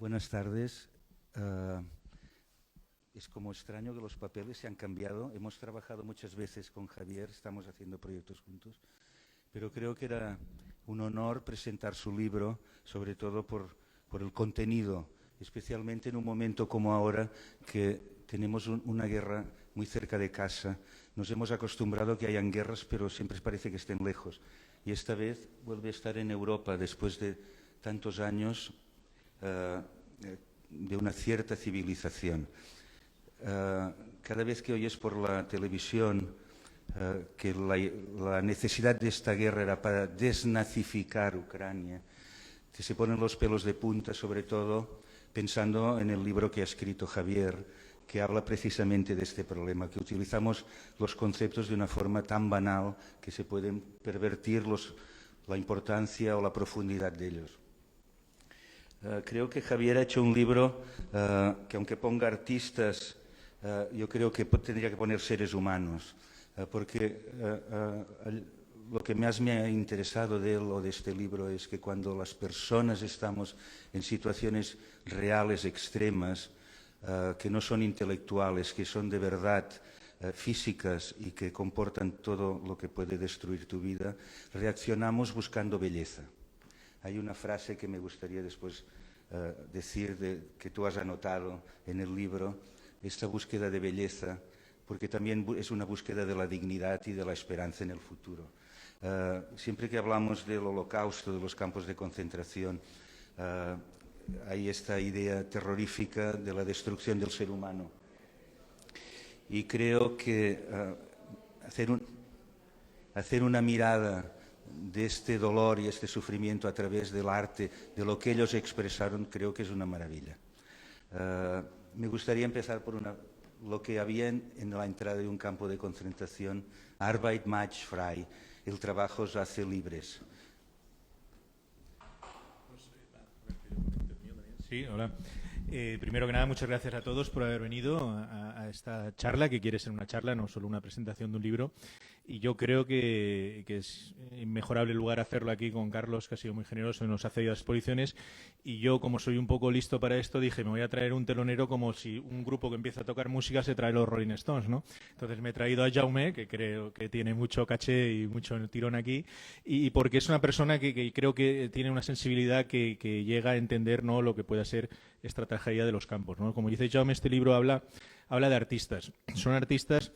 Buenas tardes. Es como extraño que los papeles se han cambiado. Hemos trabajado muchas veces con Javier, estamos haciendo proyectos juntos, pero creo que era un honor presentar su libro, sobre todo por el contenido, especialmente en un momento como ahora que tenemos una guerra muy cerca de casa. Nos hemos acostumbrado a que hayan guerras, pero siempre parece que estén lejos. Y esta vez vuelve a estar en Europa después de tantos años de una cierta civilización. Cada vez que oyes por la televisión que la necesidad de esta guerra era para desnazificar Ucrania, que se ponen los pelos de punta, sobre todo pensando en el libro que ha escrito Javier, que habla precisamente de este problema, que utilizamos los conceptos de una forma tan banal que se pueden pervertir la importancia o la profundidad de ellos. Creo que Javier ha hecho un libro que, aunque ponga artistas, yo creo que tendría que poner seres humanos, porque lo que más me ha interesado de él o de este libro es que cuando las personas estamos en situaciones reales, extremas, que no son intelectuales, que son de verdad físicas y que comportan todo lo que puede destruir tu vida, reaccionamos buscando belleza. Hay una frase que me gustaría después decir, que tú has anotado en el libro, esta búsqueda de belleza, porque también es una búsqueda de la dignidad y de la esperanza en el futuro. Siempre que hablamos del Holocausto, de los campos de concentración, hay esta idea terrorífica de la destrucción del ser humano. Y creo que hacer una mirada de este dolor y este sufrimiento a través del arte, de lo que ellos expresaron, creo que es una maravilla. Me gustaría empezar por lo que había en la entrada de un campo de concentración, Arbeit macht frei, el trabajo os hace libres. Sí, hola. Primero que nada, muchas gracias a todos por haber venido a esta charla, que quiere ser una charla, no solo una presentación de un libro. Y yo creo que es inmejorable lugar hacerlo aquí con Carlos, que ha sido muy generoso y nos ha cedido las exposiciones. Y yo, como soy un poco listo para esto, dije, me voy a traer un telonero como si un grupo que empieza a tocar música se trae los Rolling Stones, ¿no? Entonces me he traído a Jaume, que creo que tiene mucho caché y mucho tirón aquí, y porque es una persona que creo que tiene una sensibilidad que llega a entender, ¿no?, lo que pueda ser esta tragedia de los campos, ¿no? Como dice Jaume, este libro habla de artistas. Son artistas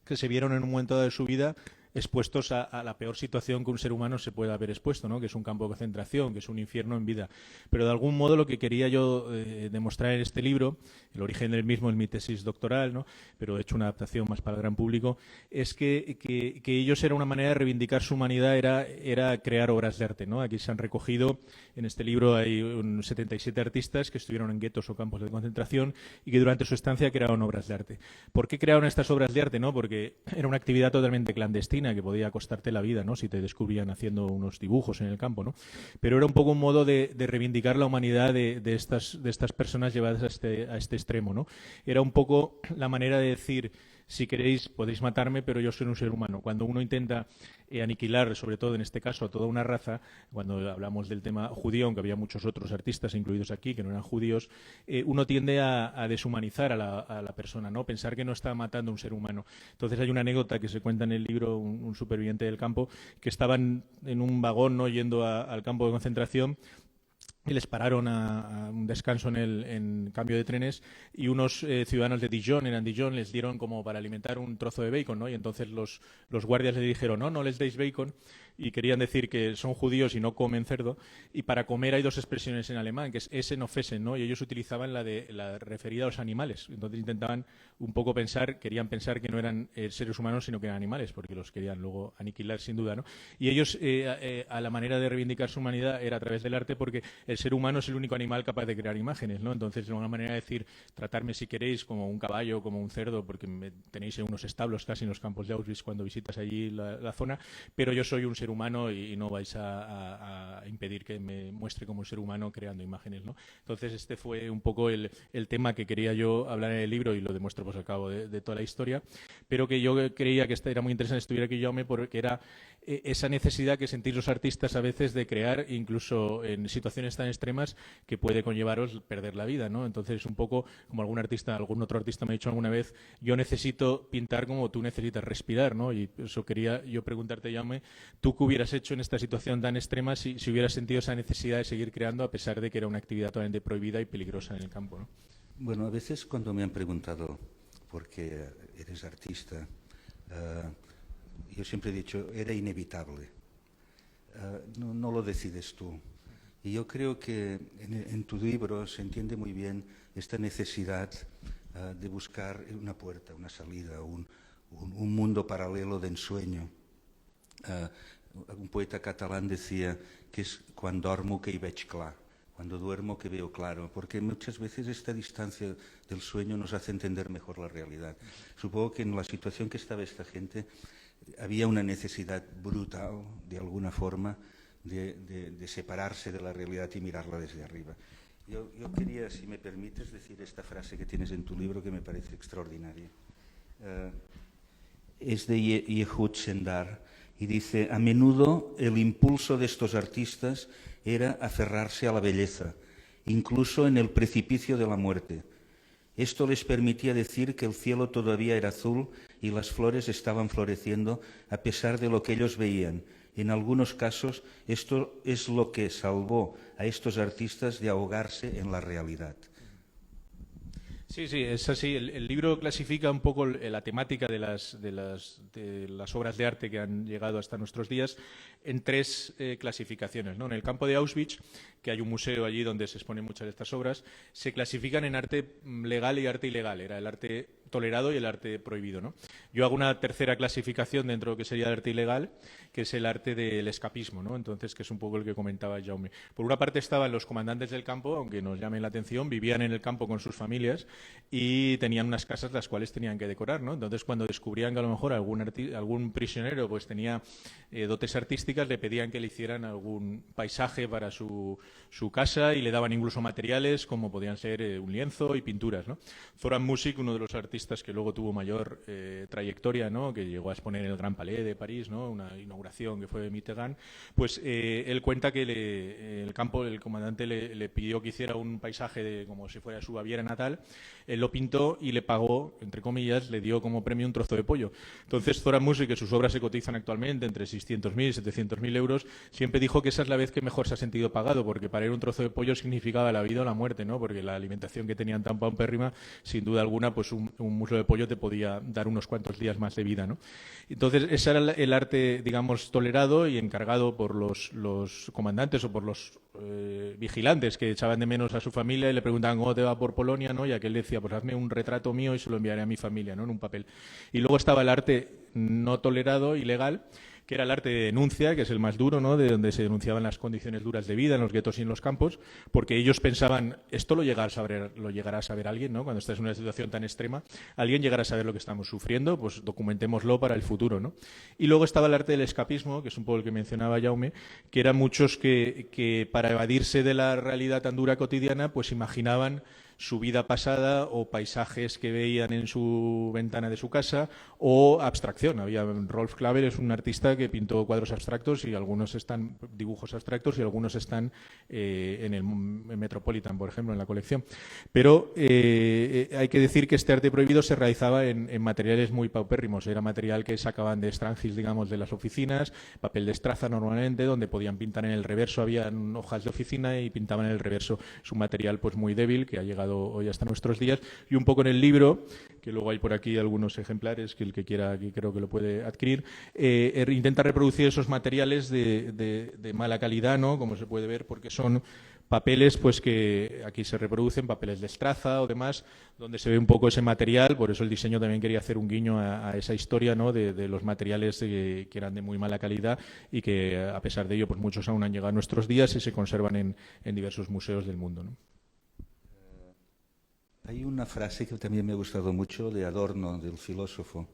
que se vieron en un momento dado de su vida expuestos a la peor situación que un ser humano se pueda haber expuesto, ¿no?, que es un campo de concentración, que es un infierno en vida. Pero de algún modo lo que quería yo demostrar en este libro, el origen del mismo es mi tesis doctoral, ¿no?, pero he hecho una adaptación más para el gran público, es que ellos era una manera de reivindicar su humanidad, era crear obras de arte, ¿no? Aquí se han recogido, en este libro hay 77 artistas que estuvieron en guetos o campos de concentración y que durante su estancia crearon obras de arte. ¿Por qué crearon estas obras de arte? ¿No? Porque era una actividad totalmente clandestina, que podía costarte la vida, ¿no?, si te descubrían haciendo unos dibujos en el campo, ¿no? Pero era un poco un modo de reivindicar la humanidad de estas personas llevadas a este extremo, ¿no? Era un poco la manera de decir, si queréis podéis matarme, pero yo soy un ser humano. Cuando uno intenta aniquilar, sobre todo en este caso, a toda una raza, cuando hablamos del tema judío, aunque había muchos otros artistas incluidos aquí que no eran judíos, uno tiende a deshumanizar a la persona, ¿no?, pensar que no está matando a un ser humano. Entonces hay una anécdota que se cuenta en el libro, un superviviente del campo, que estaban en un vagón, ¿no?, yendo al campo de concentración, y les pararon a un descanso en cambio de trenes, y unos ciudadanos de Dijon, les dieron como para alimentar un trozo de bacon, ¿no? Y entonces los guardias le dijeron, no les deis bacon, y querían decir que son judíos y no comen cerdo, y para comer hay dos expresiones en alemán, que es essen o fressen, ¿no? Y ellos utilizaban la referida a los animales. Entonces intentaban un poco querían pensar que no eran seres humanos, sino que eran animales, porque los querían luego aniquilar sin duda, ¿no? Y ellos, a la manera de reivindicar su humanidad era a través del arte, porque el ser humano es el único animal capaz de crear imágenes, ¿no? Entonces, de una manera de decir, tratarme si queréis como un caballo, como un cerdo, porque tenéis en unos establos casi en los campos de Auschwitz cuando visitas allí la zona, pero yo soy un ser humano y no vais a impedir que me muestre como un ser humano creando imágenes, ¿no? Entonces, este fue un poco el tema que quería yo hablar en el libro, y lo demuestro pues al cabo de toda la historia, pero que yo creía que era muy interesante estuviera aquí Jaume, porque era esa necesidad que sentís los artistas a veces de crear, incluso en situaciones tan extremas que puede conllevaros perder la vida, ¿no? Entonces, un poco como algún otro artista me ha dicho alguna vez, yo necesito pintar como tú necesitas respirar, ¿no? Y eso quería yo preguntarte, Jaume, ¿tú qué hubieras hecho en esta situación tan extrema si hubieras sentido esa necesidad de seguir creando a pesar de que era una actividad totalmente prohibida y peligrosa en el campo, ¿no? Bueno, a veces cuando me han preguntado por qué eres artista, yo siempre he dicho, era inevitable. No lo decides tú. Y yo creo que en tu libro se entiende muy bien esta necesidad de buscar una puerta, una salida, un mundo paralelo de ensueño. Un poeta catalán decía que es cuando dormo que hi veig clar, cuando duermo que veo claro, porque muchas veces esta distancia del sueño nos hace entender mejor la realidad. Supongo que en la situación que estaba esta gente había una necesidad brutal, de alguna forma, de separarse de la realidad y mirarla desde arriba. Yo quería, si me permites, decir esta frase que tienes en tu libro que me parece extraordinaria. Es de Yehud Sendar y dice: a menudo el impulso de estos artistas era aferrarse a la belleza, incluso en el precipicio de la muerte. Esto les permitía decir que el cielo todavía era azul y las flores estaban floreciendo a pesar de lo que ellos veían. En algunos casos, esto es lo que salvó a estos artistas de ahogarse en la realidad. Sí, es así. El libro clasifica un poco la temática de las obras de arte que han llegado hasta nuestros días en tres clasificaciones, ¿no? En el campo de Auschwitz, que hay un museo allí donde se exponen muchas de estas obras, se clasifican en arte legal y arte ilegal. Era el arte tolerado y el arte prohibido, ¿no? Yo hago una tercera clasificación dentro de lo que sería el arte ilegal, que es el arte del escapismo, ¿no? Entonces, que es un poco el que comentaba Jaume. Por una parte estaban los comandantes del campo, aunque nos llamen la atención, vivían en el campo con sus familias y tenían unas casas las cuales tenían que decorar, ¿no? Entonces, cuando descubrían que a lo mejor algún prisionero pues tenía dotes artísticas, le pedían que le hicieran algún paisaje para su casa y le daban incluso materiales como podían ser un lienzo y pinturas, ¿no? Zoran Music, uno de los artistas que luego tuvo mayor trayectoria, ¿no? Que llegó a exponer en el Gran Palais de París, ¿no? Una inauguración que fue de Mitterrand, pues él cuenta que el comandante le pidió que hiciera un paisaje como si fuera su Baviera natal, él lo pintó y le pagó, entre comillas, le dio como premio un trozo de pollo. Entonces Zoran Music, que sus obras se cotizan actualmente entre 600.000 y 700.000 euros, siempre dijo que esa es la vez que mejor se ha sentido pagado, porque para él un trozo de pollo significaba la vida o la muerte, ¿no? Porque la alimentación que tenían tan paupérrima, sin duda alguna, pues un muslo de pollo te podía dar unos cuantos días más de vida, ¿no? Entonces, ese era el arte, digamos, tolerado y encargado por los comandantes o por los vigilantes que echaban de menos a su familia y le preguntaban cómo te va por Polonia, ¿no? Y aquel decía, pues hazme un retrato mío y se lo enviaré a mi familia, ¿no? En un papel. Y luego estaba el arte no tolerado, ilegal, que era el arte de denuncia, que es el más duro, ¿no? De donde se denunciaban las condiciones duras de vida en los guetos y en los campos, porque ellos pensaban, esto lo llegará a saber alguien, ¿no? Cuando estás en una situación tan extrema, alguien llegará a saber lo que estamos sufriendo, pues documentémoslo para el futuro, ¿no? Y luego estaba el arte del escapismo, que es un poco el que mencionaba Jaume, que eran muchos que para evadirse de la realidad tan dura cotidiana, pues imaginaban su vida pasada o paisajes que veían en su ventana de su casa o abstracción. Rolf Klaver es un artista que pintó cuadros abstractos y algunos están dibujos abstractos y algunos están en Metropolitan, por ejemplo, en la colección. Pero hay que decir que este arte prohibido se realizaba en materiales muy paupérrimos. Era material que sacaban de Strangis, digamos, de las oficinas, papel de estraza normalmente, donde podían pintar en el reverso, habían hojas de oficina y pintaban en el reverso. Es un material pues muy débil que ha llegado hoy hasta nuestros días, y un poco en el libro, que luego hay por aquí algunos ejemplares que el que quiera aquí creo que lo puede adquirir, intenta reproducir esos materiales de mala calidad, ¿no? Como se puede ver, porque son papeles pues que aquí se reproducen, papeles de estraza o demás, donde se ve un poco ese material. Por eso el diseño también quería hacer un guiño a esa historia, ¿no? de los materiales que eran de muy mala calidad y que a pesar de ello pues muchos aún han llegado a nuestros días y se conservan en diversos museos del mundo, ¿no? Hay una frase que también me ha gustado mucho de Adorno, del filósofo,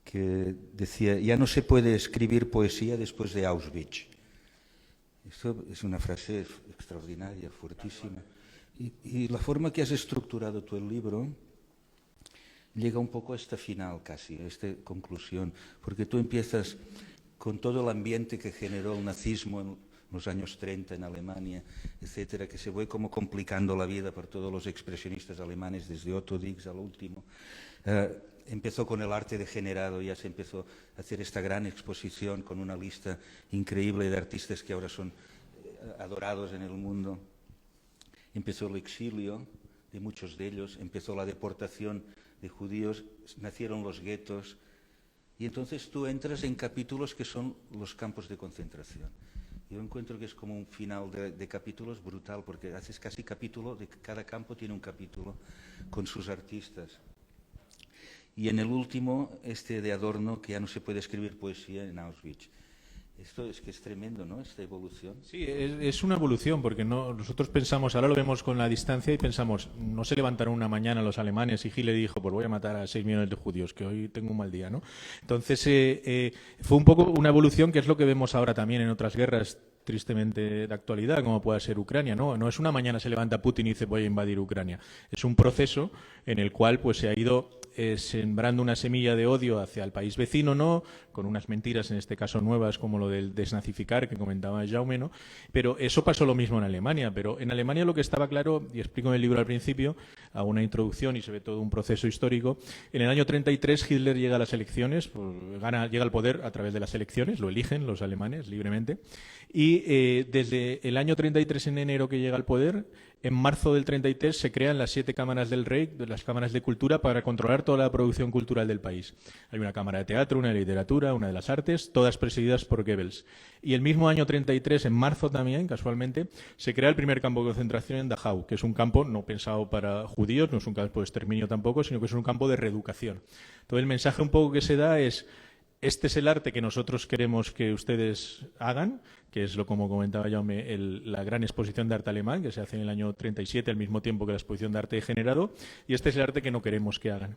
que decía: ya no se puede escribir poesía después de Auschwitz. Esto es una frase extraordinaria, fuertísima. Y la forma que has estructurado tú el libro llega un poco a esta final casi, a esta conclusión, porque tú empiezas con todo el ambiente que generó el nazismo en los años 30 en Alemania, etcétera, que se fue como complicando la vida por todos los expresionistas alemanes, desde Otto Dix al último. Empezó con el arte degenerado, ya se empezó a hacer esta gran exposición con una lista increíble de artistas que ahora son adorados en el mundo. Empezó el exilio de muchos de ellos, empezó la deportación de judíos, nacieron los guetos, y entonces tú entras en capítulos que son los campos de concentración. Yo encuentro que es como un final de capítulos brutal, porque haces casi capítulo, de cada campo tiene un capítulo con sus artistas. Y en el último, este de Adorno, que ya no se puede escribir poesía en Auschwitz. Esto es que es tremendo, ¿no? Esta evolución. Sí, es una evolución, porque nosotros pensamos, ahora lo vemos con la distancia y pensamos, no se levantaron una mañana los alemanes y Hitler dijo, pues voy a matar a 6 millones de judíos, que hoy tengo un mal día, ¿no? Entonces, fue un poco una evolución que es lo que vemos ahora también en otras guerras tristemente de actualidad, como pueda ser Ucrania, ¿no? No es una mañana se levanta Putin y dice voy a invadir Ucrania. Es un proceso en el cual pues se ha ido sembrando una semilla de odio hacia el país vecino, ¿no? Con unas mentiras, en este caso nuevas, como lo del desnazificar que comentaba Jaume, ¿no? Pero eso pasó lo mismo en Alemania. Pero en Alemania lo que estaba claro, y explico en el libro al principio, hago una introducción y se ve todo un proceso histórico. En el año 33 Hitler llega a las elecciones, pues, llega al poder a través de las elecciones, lo eligen los alemanes libremente. Y desde el año 33 en enero que llega al poder, en marzo del 33 se crean las 7 cámaras del Reich, las cámaras de cultura, para controlar toda la producción cultural del país. Hay una cámara de teatro, una de literatura, una de las artes, todas presididas por Goebbels. Y el mismo año 33, en marzo también, casualmente, se crea el primer campo de concentración en Dachau, que es un campo no pensado para judíos, no es un campo de exterminio tampoco, sino que es un campo de reeducación. Entonces el mensaje un poco que se da es: este es el arte que nosotros queremos que ustedes hagan, que es lo como comentaba Jaume, la gran exposición de arte alemán, que se hace en el año 37, al mismo tiempo que la exposición de arte degenerado, y este es el arte que no queremos que hagan.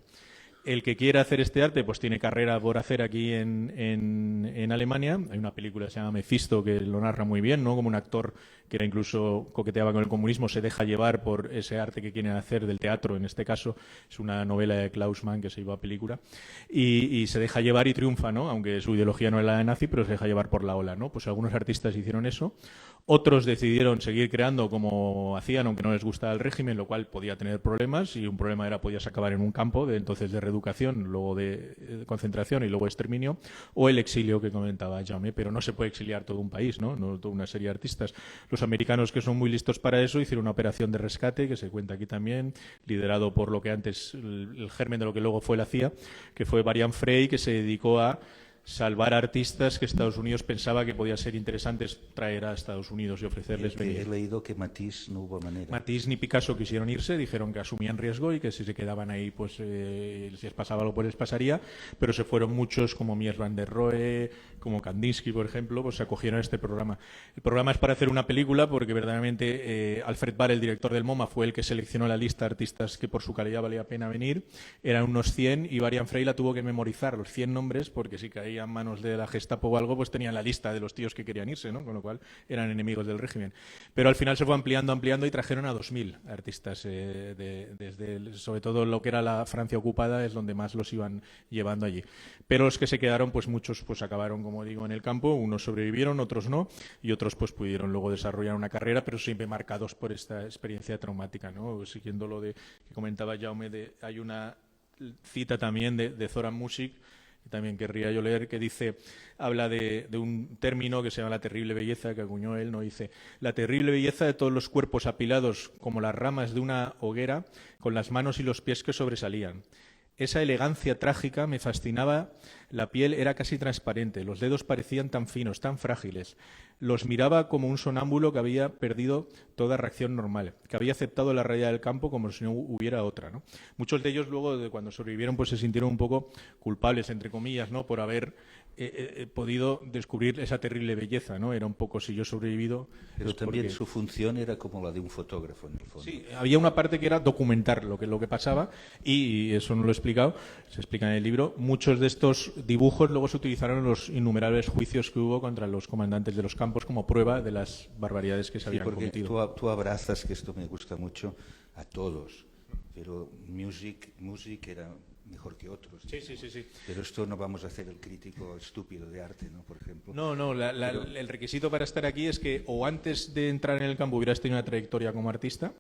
El que quiera hacer este arte, pues tiene carrera por hacer aquí en Alemania. Hay una película que se llama Mephisto que lo narra muy bien, ¿no? Como un actor que era incluso coqueteaba con el comunismo se deja llevar por ese arte que quieren hacer del teatro. En este caso es una novela de Klaus Mann que se iba a película y se deja llevar y triunfa, ¿no? Aunque su ideología no era la de nazi, pero se deja llevar por la ola, ¿no? Pues algunos artistas hicieron eso. Otros decidieron seguir creando como hacían, aunque no les gustaba el régimen, lo cual podía tener problemas, y un problema era podías acabar en un campo de entonces de reeducación, luego de concentración y luego exterminio, o el exilio que comentaba Jaume, pero no se puede exiliar todo un país, ¿no? No toda una serie de artistas. Los americanos, que son muy listos para eso, hicieron una operación de rescate, que se cuenta aquí también, liderado por lo que antes, el germen de lo que luego fue la CIA, que fue Marianne Frey, que se dedicó a salvar artistas que Estados Unidos pensaba que podía ser interesantes traer a Estados Unidos y ofrecerles venir. He leído que Matisse no hubo manera. Matisse ni Picasso quisieron irse, dijeron que asumían riesgo y que si se quedaban ahí, pues si les pasaba algo, pues les pasaría, pero se fueron muchos, como Mies van der Rohe, como Kandinsky, por ejemplo, pues se acogieron a este programa. El programa es para hacer una película porque verdaderamente Alfred Barr, el director del MoMA, fue el que seleccionó la lista de artistas que por su calidad valía pena venir. Eran unos 100 y Marianne Frey la tuvo que memorizar, los 100 nombres, porque si caía en manos de la Gestapo o algo, pues tenían la lista de los tíos que querían irse, ¿no? Con lo cual eran enemigos del régimen. Pero al final se fue ampliando y trajeron a 2000 artistas, desde sobre todo lo que era la Francia ocupada, es donde más los iban llevando allí. Pero los que se quedaron, pues muchos pues acabaron, como digo, en el campo, unos sobrevivieron, otros no, y otros pues pudieron luego desarrollar una carrera, pero siempre marcados por esta experiencia traumática, ¿no? Siguiendo lo que comentaba Jaume, hay una cita también de Zoran Music, que también querría yo leer, que dice, habla de un término que se llama la terrible belleza, que acuñó él, ¿no? Dice: la terrible belleza de todos los cuerpos apilados como las ramas de una hoguera, con las manos y los pies que sobresalían. Esa elegancia trágica me fascinaba, la piel era casi transparente, los dedos parecían tan finos, tan frágiles. Los miraba como un sonámbulo que había perdido toda reacción normal, que había aceptado la realidad del campo como si no hubiera otra, ¿no? Muchos de ellos luego, de cuando sobrevivieron, pues se sintieron un poco culpables, entre comillas, ¿no? Por haber podido descubrir esa terrible belleza, ¿no? Era un poco, si yo he sobrevivido... Pero también su función era como la de un fotógrafo, en el fondo. Sí, había una parte que era documentar lo que pasaba, y eso no lo he explicado, se explica en el libro. Muchos de estos dibujos luego se utilizaron en los innumerables juicios que hubo contra los comandantes de los campos como prueba de las barbaridades que se habían cometido. Tú abrazas, que esto me gusta mucho, a todos, pero Music era mejor que otros. Sí, sí, sí, sí. Pero esto no vamos a hacer el crítico estúpido de arte, ¿no? Por ejemplo. No, no, el requisito para estar aquí es que o antes de entrar en el campo hubieras tenido una trayectoria como artista,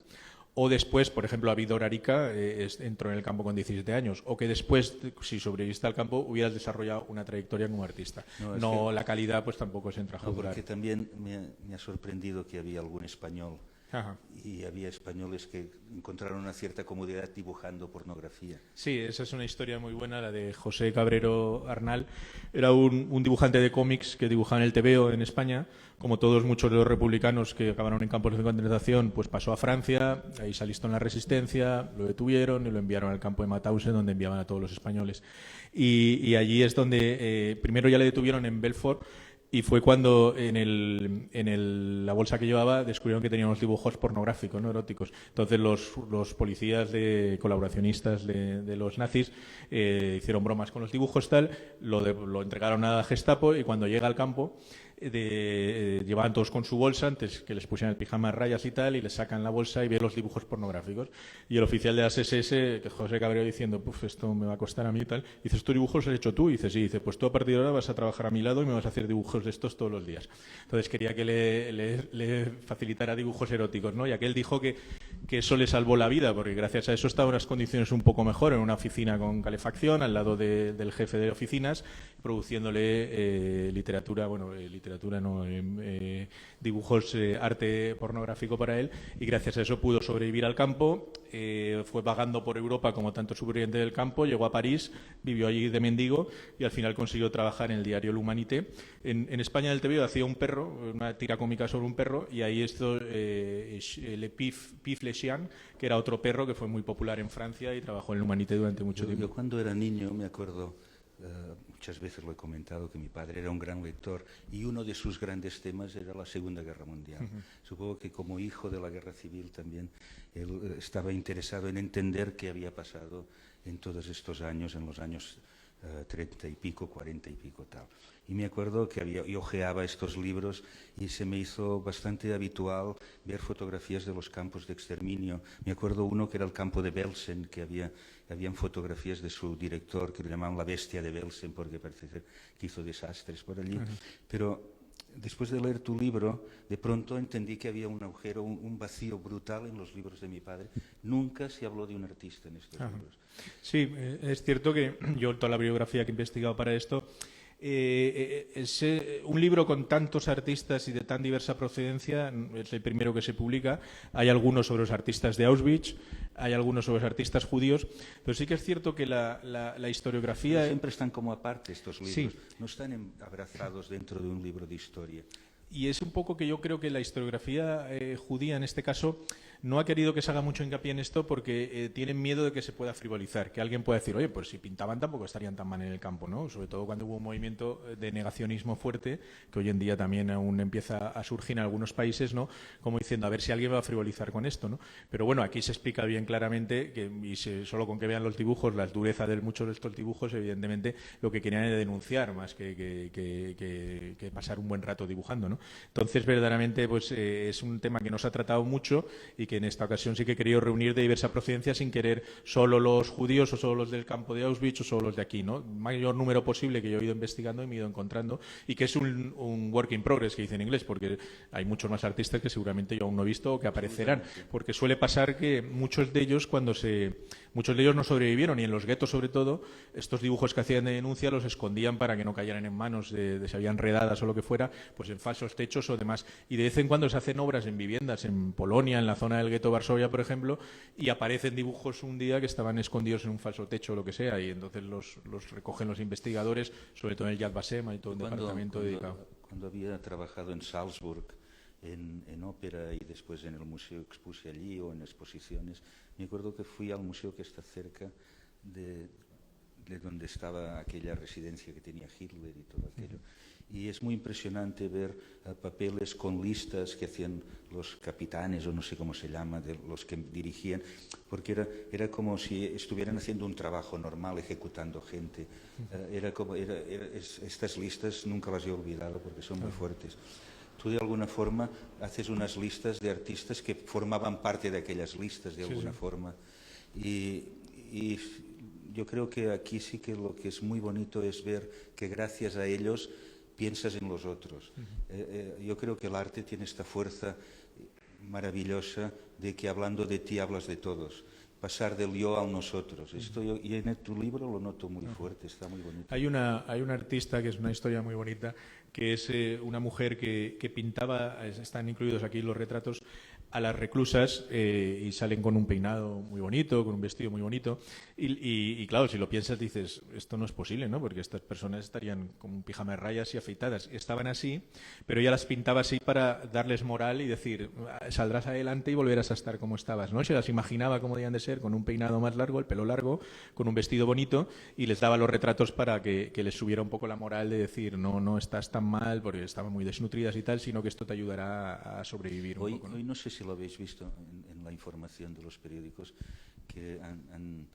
o después, por ejemplo, Abidor Arica entró en el campo con 17 años, o que después, si sobreviviste al campo, hubieras desarrollado una trayectoria como artista. No, la calidad pues tampoco se entra a juzgar. Porque también me ha sorprendido que había algún español. Ajá. Y había españoles que encontraron una cierta comodidad dibujando pornografía. Sí, esa es una historia muy buena, la de José Cabrero Arnal. Era un dibujante de cómics que dibujaba en el TVO en España. Como todos muchos de los republicanos que acabaron en campos de concentración, pues pasó a Francia, ahí se alistó en la Resistencia, lo detuvieron y lo enviaron al campo de Mauthausen, donde enviaban a todos los españoles. Y allí es donde primero ya le detuvieron en Belfort. Y fue cuando en la bolsa que llevaba descubrieron que tenía unos dibujos pornográficos, no eróticos. Entonces los policías colaboracionistas de los nazis hicieron bromas con los dibujos, lo entregaron a la Gestapo y cuando llega al campo llevaban todos con su bolsa antes que les pusieran el pijama a rayas y tal, y les sacan la bolsa y ven los dibujos pornográficos. Y el oficial de las SS, que José Cabrero, diciendo, puf, esto me va a costar a mí y tal, dice, ¿estos dibujos los has hecho tú? Y dice, sí, dice, pues tú a partir de ahora vas a trabajar a mi lado y me vas a hacer dibujos de estos todos los días. Entonces quería que le facilitara dibujos eróticos, ¿no? Y aquel dijo que eso le salvó la vida, porque gracias a eso estaba en unas condiciones un poco mejor, en una oficina con calefacción, al lado del jefe de oficinas, produciéndole literatura, dibujos, arte pornográfico para él, y gracias a eso pudo sobrevivir al campo. Fue vagando por Europa como tanto superviviente del campo, llegó a París, vivió allí de mendigo y al final consiguió trabajar en el diario L'Humanité. En España, el TVO hacía un perro, una tira cómica sobre un perro, y ahí Le Pif Le Chien, que era otro perro que fue muy popular en Francia y trabajó en L'Humanité durante mucho tiempo. Yo cuando era niño me acuerdo, muchas veces lo he comentado, que mi padre era un gran lector y uno de sus grandes temas era la Segunda Guerra Mundial. Supongo que como hijo de la Guerra Civil también él estaba interesado en entender qué había pasado en todos estos años, en los años 30 y pico, 40 y pico, tal. Y me acuerdo que yo ojeaba estos libros y se me hizo bastante habitual ver fotografías de los campos de exterminio. Me acuerdo uno que era el campo de Belsen, que habían fotografías de su director, que lo llamaban la bestia de Belsen, porque parece ser que hizo desastres por allí. Pero después de leer tu libro, de pronto entendí que había un agujero, un vacío brutal en los libros de mi padre. Nunca se habló de un artista en estos libros. Sí, es cierto que yo toda la biografía que he investigado para esto, es un libro con tantos artistas y de tan diversa procedencia, es el primero que se publica. Hay algunos sobre los artistas de Auschwitz, hay algunos sobre los artistas judíos, pero sí que es cierto que la historiografía... Pero siempre están como aparte estos libros, sí. No están abrazados dentro de un libro de historia. Y es un poco que yo creo que la historiografía judía, en este caso, no ha querido que se haga mucho hincapié en esto porque tienen miedo de que se pueda frivolizar, que alguien pueda decir, oye, pues si pintaban tampoco estarían tan mal en el campo, ¿no? Sobre todo cuando hubo un movimiento de negacionismo fuerte, que hoy en día también aún empieza a surgir en algunos países, ¿no? Como diciendo, a ver si alguien va a frivolizar con esto, ¿no? Pero bueno, aquí se explica bien claramente, solo con que vean los dibujos, las durezas de muchos de estos dibujos, evidentemente lo que querían era denunciar más que pasar un buen rato dibujando, ¿no? Entonces, verdaderamente, pues es un tema que nos ha tratado mucho y que en esta ocasión sí que he querido reunir de diversa procedencia sin querer solo los judíos o solo los del campo de Auschwitz o solo los de aquí, ¿no? Mayor número posible que yo he ido investigando y me he ido encontrando, y que es un work in progress, que dice en inglés, porque hay muchos más artistas que seguramente yo aún no he visto o que aparecerán, porque suele pasar que muchos de ellos no sobrevivieron, y en los guetos sobre todo, estos dibujos que hacían de denuncia los escondían para que no cayeran en manos de si habían redadas o lo que fuera, pues en falsos techos o demás. Y de vez en cuando se hacen obras en viviendas en Polonia, en la zona del gueto Varsovia, por ejemplo, y aparecen dibujos un día que estaban escondidos en un falso techo o lo que sea, y entonces los recogen los investigadores, sobre todo en el Yad Vashem, hay todo un departamento dedicado. Cuando había trabajado en Salzburg, en ópera, y después en el museo expuse allí o en exposiciones, me acuerdo que fui al museo que está cerca de donde estaba aquella residencia que tenía Hitler y todo aquello. Y es muy impresionante ver papeles con listas que hacían los capitanes, o no sé cómo se llama, de los que dirigían, porque era como si estuvieran haciendo un trabajo normal, ejecutando gente. Estas listas nunca las he olvidado porque son muy fuertes. Tú de alguna forma haces unas listas de artistas que formaban parte de aquellas listas de alguna forma, y yo creo que aquí sí que lo que es muy bonito es ver que gracias a ellos piensas en los otros. Yo creo que el arte tiene esta fuerza maravillosa de que hablando de ti hablas de todos. Pasar del yo a un nosotros. Y en tu libro lo noto muy fuerte, está muy bonito. Hay una artista que es una historia muy bonita, que es una mujer que pintaba, están incluidos aquí los retratos, a las reclusas y salen con un peinado muy bonito, con un vestido muy bonito. Y claro, si lo piensas dices, esto no es posible, ¿no? Porque estas personas estarían con un pijama de rayas y afeitadas. Estaban así, pero ella las pintaba así para darles moral y decir, saldrás adelante y volverás a estar como estabas, ¿no? Se las imaginaba como debían de ser, con un peinado más largo, el pelo largo, con un vestido bonito, y les daba los retratos para que les subiera un poco la moral de decir, no estás tan mal, porque estaban muy desnutridas y tal, sino que esto te ayudará a sobrevivir un poco, ¿no? Hoy no sé si lo habéis visto en la información de los periódicos, que han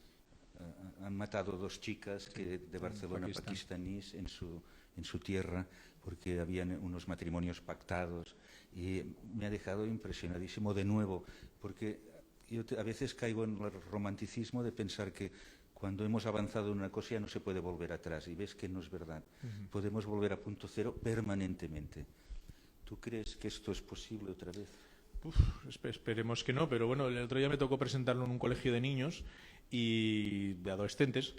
matado 2 chicas de Barcelona, pakistaníes, en su tierra, porque habían unos matrimonios pactados. Y me ha dejado impresionadísimo de nuevo, porque yo a veces caigo en el romanticismo de pensar que cuando hemos avanzado en una cosa ya no se puede volver atrás, y ves que no es verdad. Podemos volver a punto cero permanentemente. ¿Tú crees que esto es posible otra vez? Esperemos que no, pero bueno, el otro día me tocó presentarlo en un colegio de niños y de adolescentes.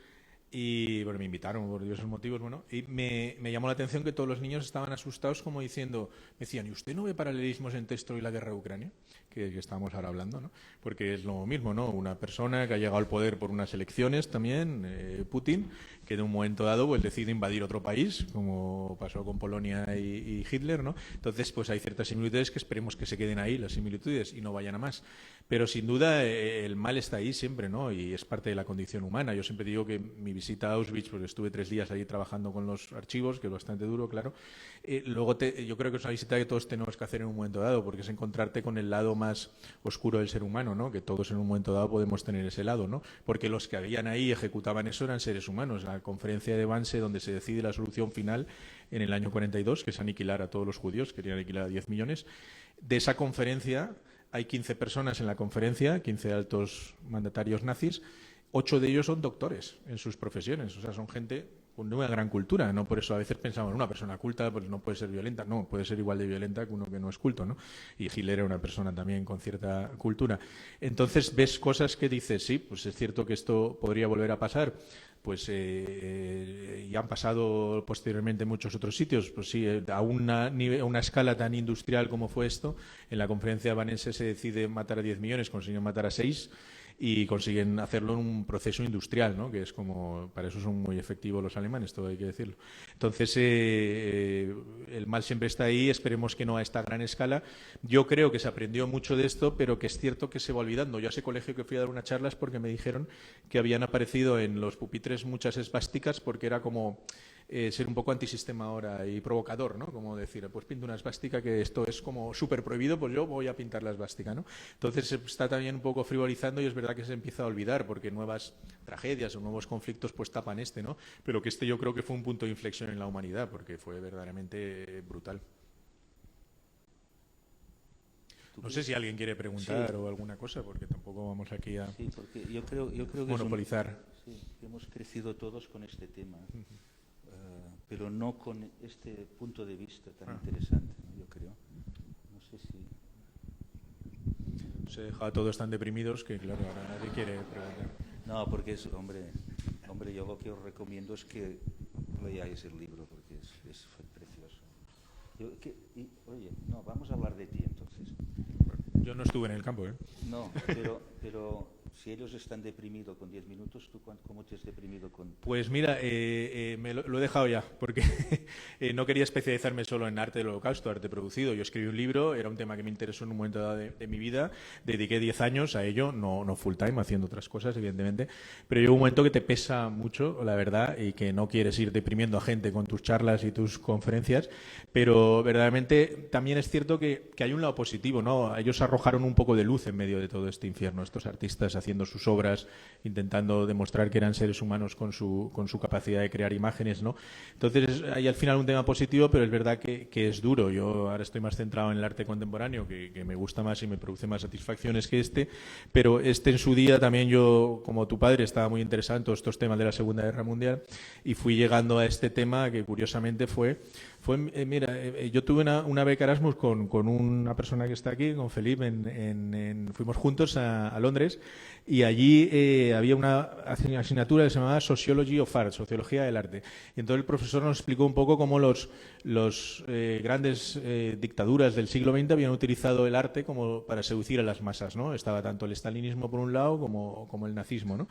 Y bueno, me invitaron por diversos motivos, bueno, y me llamó la atención que todos los niños estaban asustados como diciendo, me decían, ¿y usted no ve paralelismos entre esto y la guerra de Ucrania? Que estábamos ahora hablando, ¿no? Porque es lo mismo, ¿no? Una persona que ha llegado al poder por unas elecciones también, Putin, que de un momento dado pues decide invadir otro país, como pasó con Polonia y Hitler, ¿no? Entonces, pues hay ciertas similitudes que esperemos que se queden ahí, las similitudes, y no vayan a más. Pero sin duda el mal está ahí siempre, ¿no? Y es parte de la condición humana. Yo siempre digo que mi visita a Auschwitz, porque estuve 3 días allí trabajando con los archivos, que es bastante duro, claro. Luego yo creo que es una visita que todos tenemos que hacer en un momento dado, porque es encontrarte con el lado más oscuro del ser humano, ¿no? Que todos en un momento dado podemos tener ese lado, ¿no? Porque los que habían ahí ejecutaban eso eran seres humanos. La conferencia de Wannsee, donde se decide la solución final en el año 42, que es aniquilar a todos los judíos, querían aniquilar a 10 millones. De esa conferencia hay 15 personas en la conferencia, 15 altos mandatarios nazis. 8 de ellos son doctores en sus profesiones, o sea, son gente con una gran cultura, no por eso a veces pensamos, una persona culta pues no puede ser violenta, no, puede ser igual de violenta que uno que no es culto, ¿no? Y Hitler era una persona también con cierta cultura. Entonces ves cosas que dices, sí, pues es cierto que esto podría volver a pasar, pues ya han pasado posteriormente en muchos otros sitios, pues sí, a una escala tan industrial como fue esto, en la conferencia de Wannsee se decide matar a 10 millones, consiguen matar a 6, y consiguen hacerlo en un proceso industrial, ¿no? Que es como, para eso son muy efectivos los alemanes, todo hay que decirlo. Entonces, el mal siempre está ahí, esperemos que no a esta gran escala. Yo creo que se aprendió mucho de esto, pero que es cierto que se va olvidando. Yo a ese colegio que fui a dar unas charlas porque me dijeron que habían aparecido en los pupitres muchas esvásticas porque era como ser un poco antisistema ahora y provocador, ¿no? Como decir, pues pinto una esvástica, que esto es como súper prohibido, pues yo voy a pintar la esvástica, ¿no? Entonces se está también un poco frivolizando y es verdad que se empieza a olvidar porque nuevas tragedias o nuevos conflictos pues tapan ¿no? Pero que yo creo que fue un punto de inflexión en la humanidad porque fue verdaderamente brutal. No sé si alguien quiere preguntar o alguna cosa, porque tampoco vamos aquí a yo creo que monopolizar. Que hemos crecido todos con este tema. Pero no con este punto de vista tan interesante, ¿no? Yo creo. No sé si... Se deja a todos tan deprimidos que, claro, ahora nadie quiere preguntar. No, porque es, hombre, yo lo que os recomiendo es que leáis el libro, porque es precioso. Oye, no, vamos a hablar de ti entonces. Yo no estuve en el campo, ¿eh? No, pero si ellos están deprimidos con 10 minutos, ¿tú cómo te has deprimido con...? Pues mira, lo he dejado ya, porque no quería especializarme solo en arte del Holocausto, arte producido. Yo escribí un libro, era un tema que me interesó en un momento dado de mi vida, dediqué 10 años a ello, no full time, haciendo otras cosas, evidentemente, pero llega un momento que te pesa mucho, la verdad, y que no quieres ir deprimiendo a gente con tus charlas y tus conferencias, pero verdaderamente también es cierto que hay un lado positivo, ¿no? Ellos arrojaron un poco de luz en medio de todo este infierno, estos artistas haciendo sus obras, intentando demostrar que eran seres humanos con su capacidad de crear imágenes, ¿no? Entonces hay al final un tema positivo, pero es verdad que es duro. Yo ahora estoy más centrado en el arte contemporáneo, que me gusta más y me produce más satisfacciones que pero en su día también yo, como tu padre, estaba muy interesado en todos estos temas de la Segunda Guerra Mundial y fui llegando a este tema que curiosamente mira, yo tuve una beca Erasmus con una persona que está aquí, con Felipe, fuimos juntos a Londres y allí había una asignatura que se llamaba Sociology of Art, Sociología del Arte. Y entonces el profesor nos explicó un poco cómo los grandes dictaduras del siglo XX habían utilizado el arte como para seducir a las masas, ¿no? Estaba tanto el estalinismo por un lado como el nazismo, ¿no?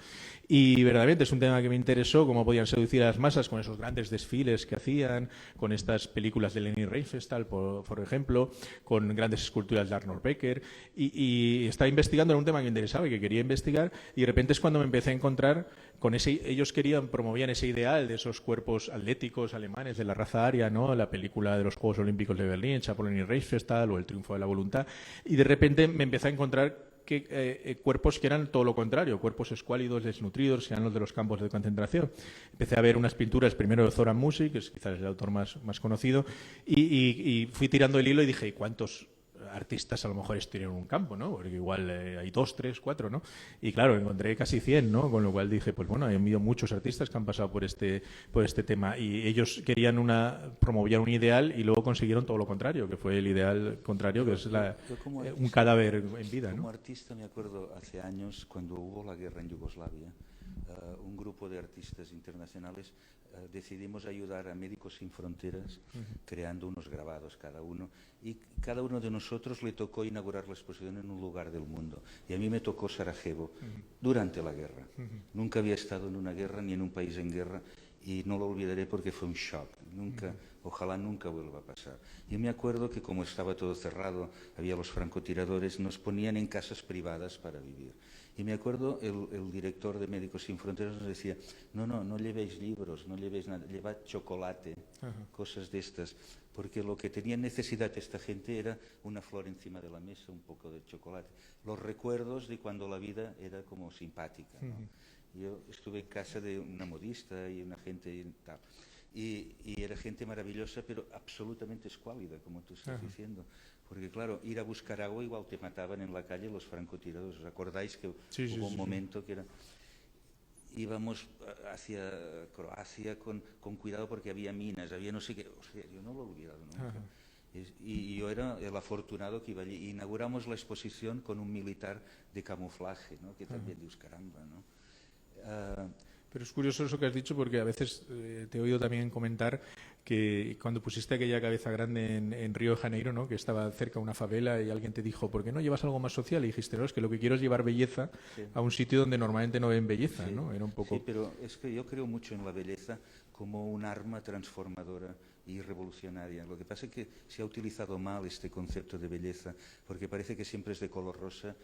Y verdaderamente es un tema que me interesó, cómo podían seducir a las masas con esos grandes desfiles que hacían, con estas películas de Leni Riefenstahl, por ejemplo, con grandes esculturas de Arnold Becker, y estaba investigando, era un tema que me interesaba y que quería investigar, y de repente es cuando me empecé a encontrar con ellos promovían ese ideal de esos cuerpos atléticos alemanes de la raza aria, ¿no? La película de los Juegos Olímpicos de Berlín, Chapolin y Riefenstahl, o El triunfo de la voluntad, y de repente me empecé a encontrar cuerpos que eran todo lo contrario, cuerpos escuálidos, desnutridos, que eran los de los campos de concentración. Empecé a ver unas pinturas, primero de Zoran Musi, que es quizás el autor más conocido, y fui tirando el hilo y dije, ¿cuántos artistas a lo mejor estén en un campo, ¿no? Porque igual hay 2, 3, 4, ¿no? Y claro, encontré casi 100, ¿no? Con lo cual dije, pues bueno, hay habido muchos artistas que han pasado por este tema y ellos querían promovían un ideal y luego consiguieron todo lo contrario, que fue el ideal contrario, que es un cadáver en vida, ¿no? Como artista me acuerdo hace años, cuando hubo la guerra en Yugoslavia, un grupo de artistas internacionales decidimos ayudar a Médicos Sin Fronteras creando unos grabados cada uno, y cada uno de nosotros le tocó inaugurar la exposición en un lugar del mundo, y a mí me tocó Sarajevo durante la guerra. Nunca había estado en una guerra ni en un país en guerra y no lo olvidaré porque fue un shock. Ojalá nunca vuelva a pasar. Yo me acuerdo que como estaba todo cerrado, había los francotiradores, nos ponían en casas privadas para vivir. Y me acuerdo el director de Médicos Sin Fronteras nos decía, no llevéis libros, no llevéis nada, llevad chocolate, cosas de estas, porque lo que tenía necesidad esta gente era una flor encima de la mesa, un poco de chocolate. Los recuerdos de cuando la vida era como simpática, ¿no? Yo estuve en casa de una modista y una gente y tal. Y era gente maravillosa, pero absolutamente escuálida, como tú estás diciendo. Porque, claro, ir a buscar agua igual te mataban en la calle los francotiradores. ¿Os acordáis que hubo un momento que era... Íbamos hacia Croacia con cuidado porque había minas, había no sé qué... O sea, yo no lo he olvidado nunca. Y yo era el afortunado que iba allí. Inauguramos la exposición con un militar de camuflaje, ¿no? Que también dios caramba, ¿no? Pero es curioso eso que has dicho, porque a veces te he oído también comentar que cuando pusiste aquella cabeza grande en Río de Janeiro, ¿no? Que estaba cerca de una favela y alguien te dijo, ¿por qué no llevas algo más social? Y dijiste, no, es que lo que quiero es llevar belleza a un sitio donde normalmente no ven belleza, ¿no? Era un poco... Sí, pero es que yo creo mucho en la belleza como un arma transformadora y revolucionaria. Lo que pasa es que se ha utilizado mal este concepto de belleza, porque parece que siempre es de color rosa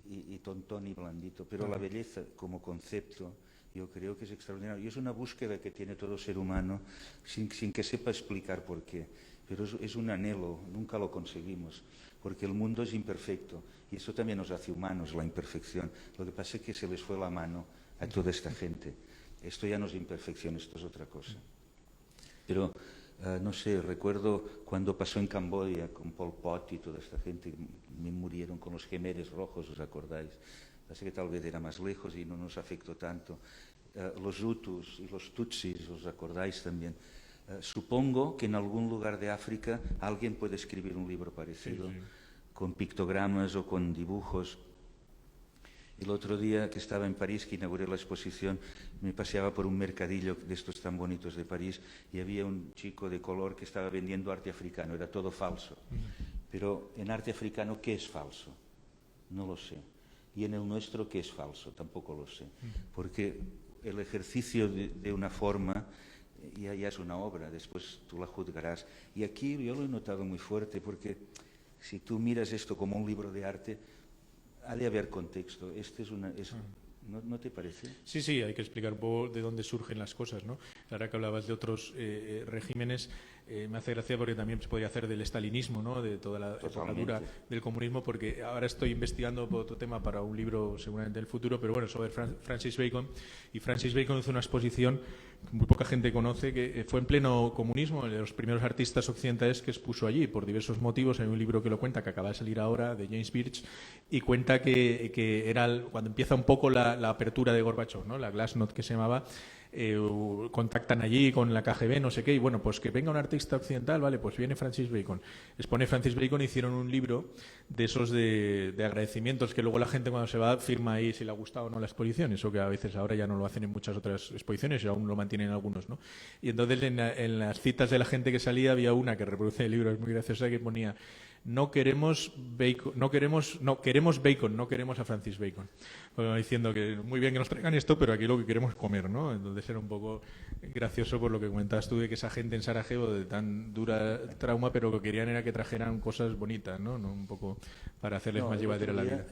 y tontón y blandito, pero la belleza como concepto yo creo que es extraordinario. Y es una búsqueda que tiene todo ser humano sin que sepa explicar por qué. Pero es un anhelo, nunca lo conseguimos, porque el mundo es imperfecto y eso también nos hace humanos, la imperfección. Lo que pasa es que se les fue la mano a toda esta gente. Esto ya no es imperfección, esto es otra cosa. Pero, no sé, recuerdo cuando pasó en Camboya con Pol Pot y toda esta gente, me murieron con los Jemeres rojos, ¿os acordáis? Así que tal vez era más lejos y no nos afectó tanto. Los Hutus y los Tutsis, ¿os acordáis también? Supongo que en algún lugar de África alguien puede escribir un libro parecido, con pictogramas o con dibujos. El otro día que estaba en París, que inauguré la exposición, me paseaba por un mercadillo de estos tan bonitos de París y había un chico de color que estaba vendiendo arte africano, era todo falso. Pero en arte africano, ¿qué es falso? No lo sé. Y en el nuestro, ¿qué es falso? Tampoco lo sé. Porque el ejercicio de una forma ya es una obra, después tú la juzgarás. Y aquí yo lo he notado muy fuerte, porque si tú miras esto como un libro de arte, ha de haber contexto. ¿No te parece? Sí, hay que explicar un poco de dónde surgen las cosas, ¿no? Ahora que hablabas de otros regímenes, me hace gracia porque también se podría hacer del estalinismo, ¿no? De toda la época dura del comunismo, porque ahora estoy investigando por otro tema para un libro seguramente del futuro, pero bueno, sobre Francis Bacon. Y Francis Bacon hizo una exposición que muy poca gente conoce, que fue en pleno comunismo, de los primeros artistas occidentales que expuso allí, por diversos motivos. Hay un libro que lo cuenta, que acaba de salir ahora, de James Birch, y cuenta que era cuando empieza un poco la apertura de Gorbachov, ¿no? La Glasnost que se llamaba. Contactan allí con la KGB, no sé qué, y bueno, pues que venga un artista occidental, vale, pues viene Francis Bacon. Expone Francis Bacon, hicieron un libro de esos de agradecimientos que luego la gente cuando se va firma ahí si le ha gustado o no la exposición, eso que a veces ahora ya no lo hacen en muchas otras exposiciones y aún lo mantienen algunos, ¿no? Y entonces en las citas de la gente que salía había una que reproduce el libro, es muy graciosa, que ponía: queremos bacon, no queremos a Francis Bacon. Bueno, diciendo que muy bien que nos traigan esto, pero aquí lo que queremos es comer, ¿no? Entonces era un poco gracioso por lo que comentabas tú de que esa gente en Sarajevo de tan dura trauma, pero lo que querían era que trajeran cosas bonitas, ¿no? Un poco para hacerles más llevadera la vida.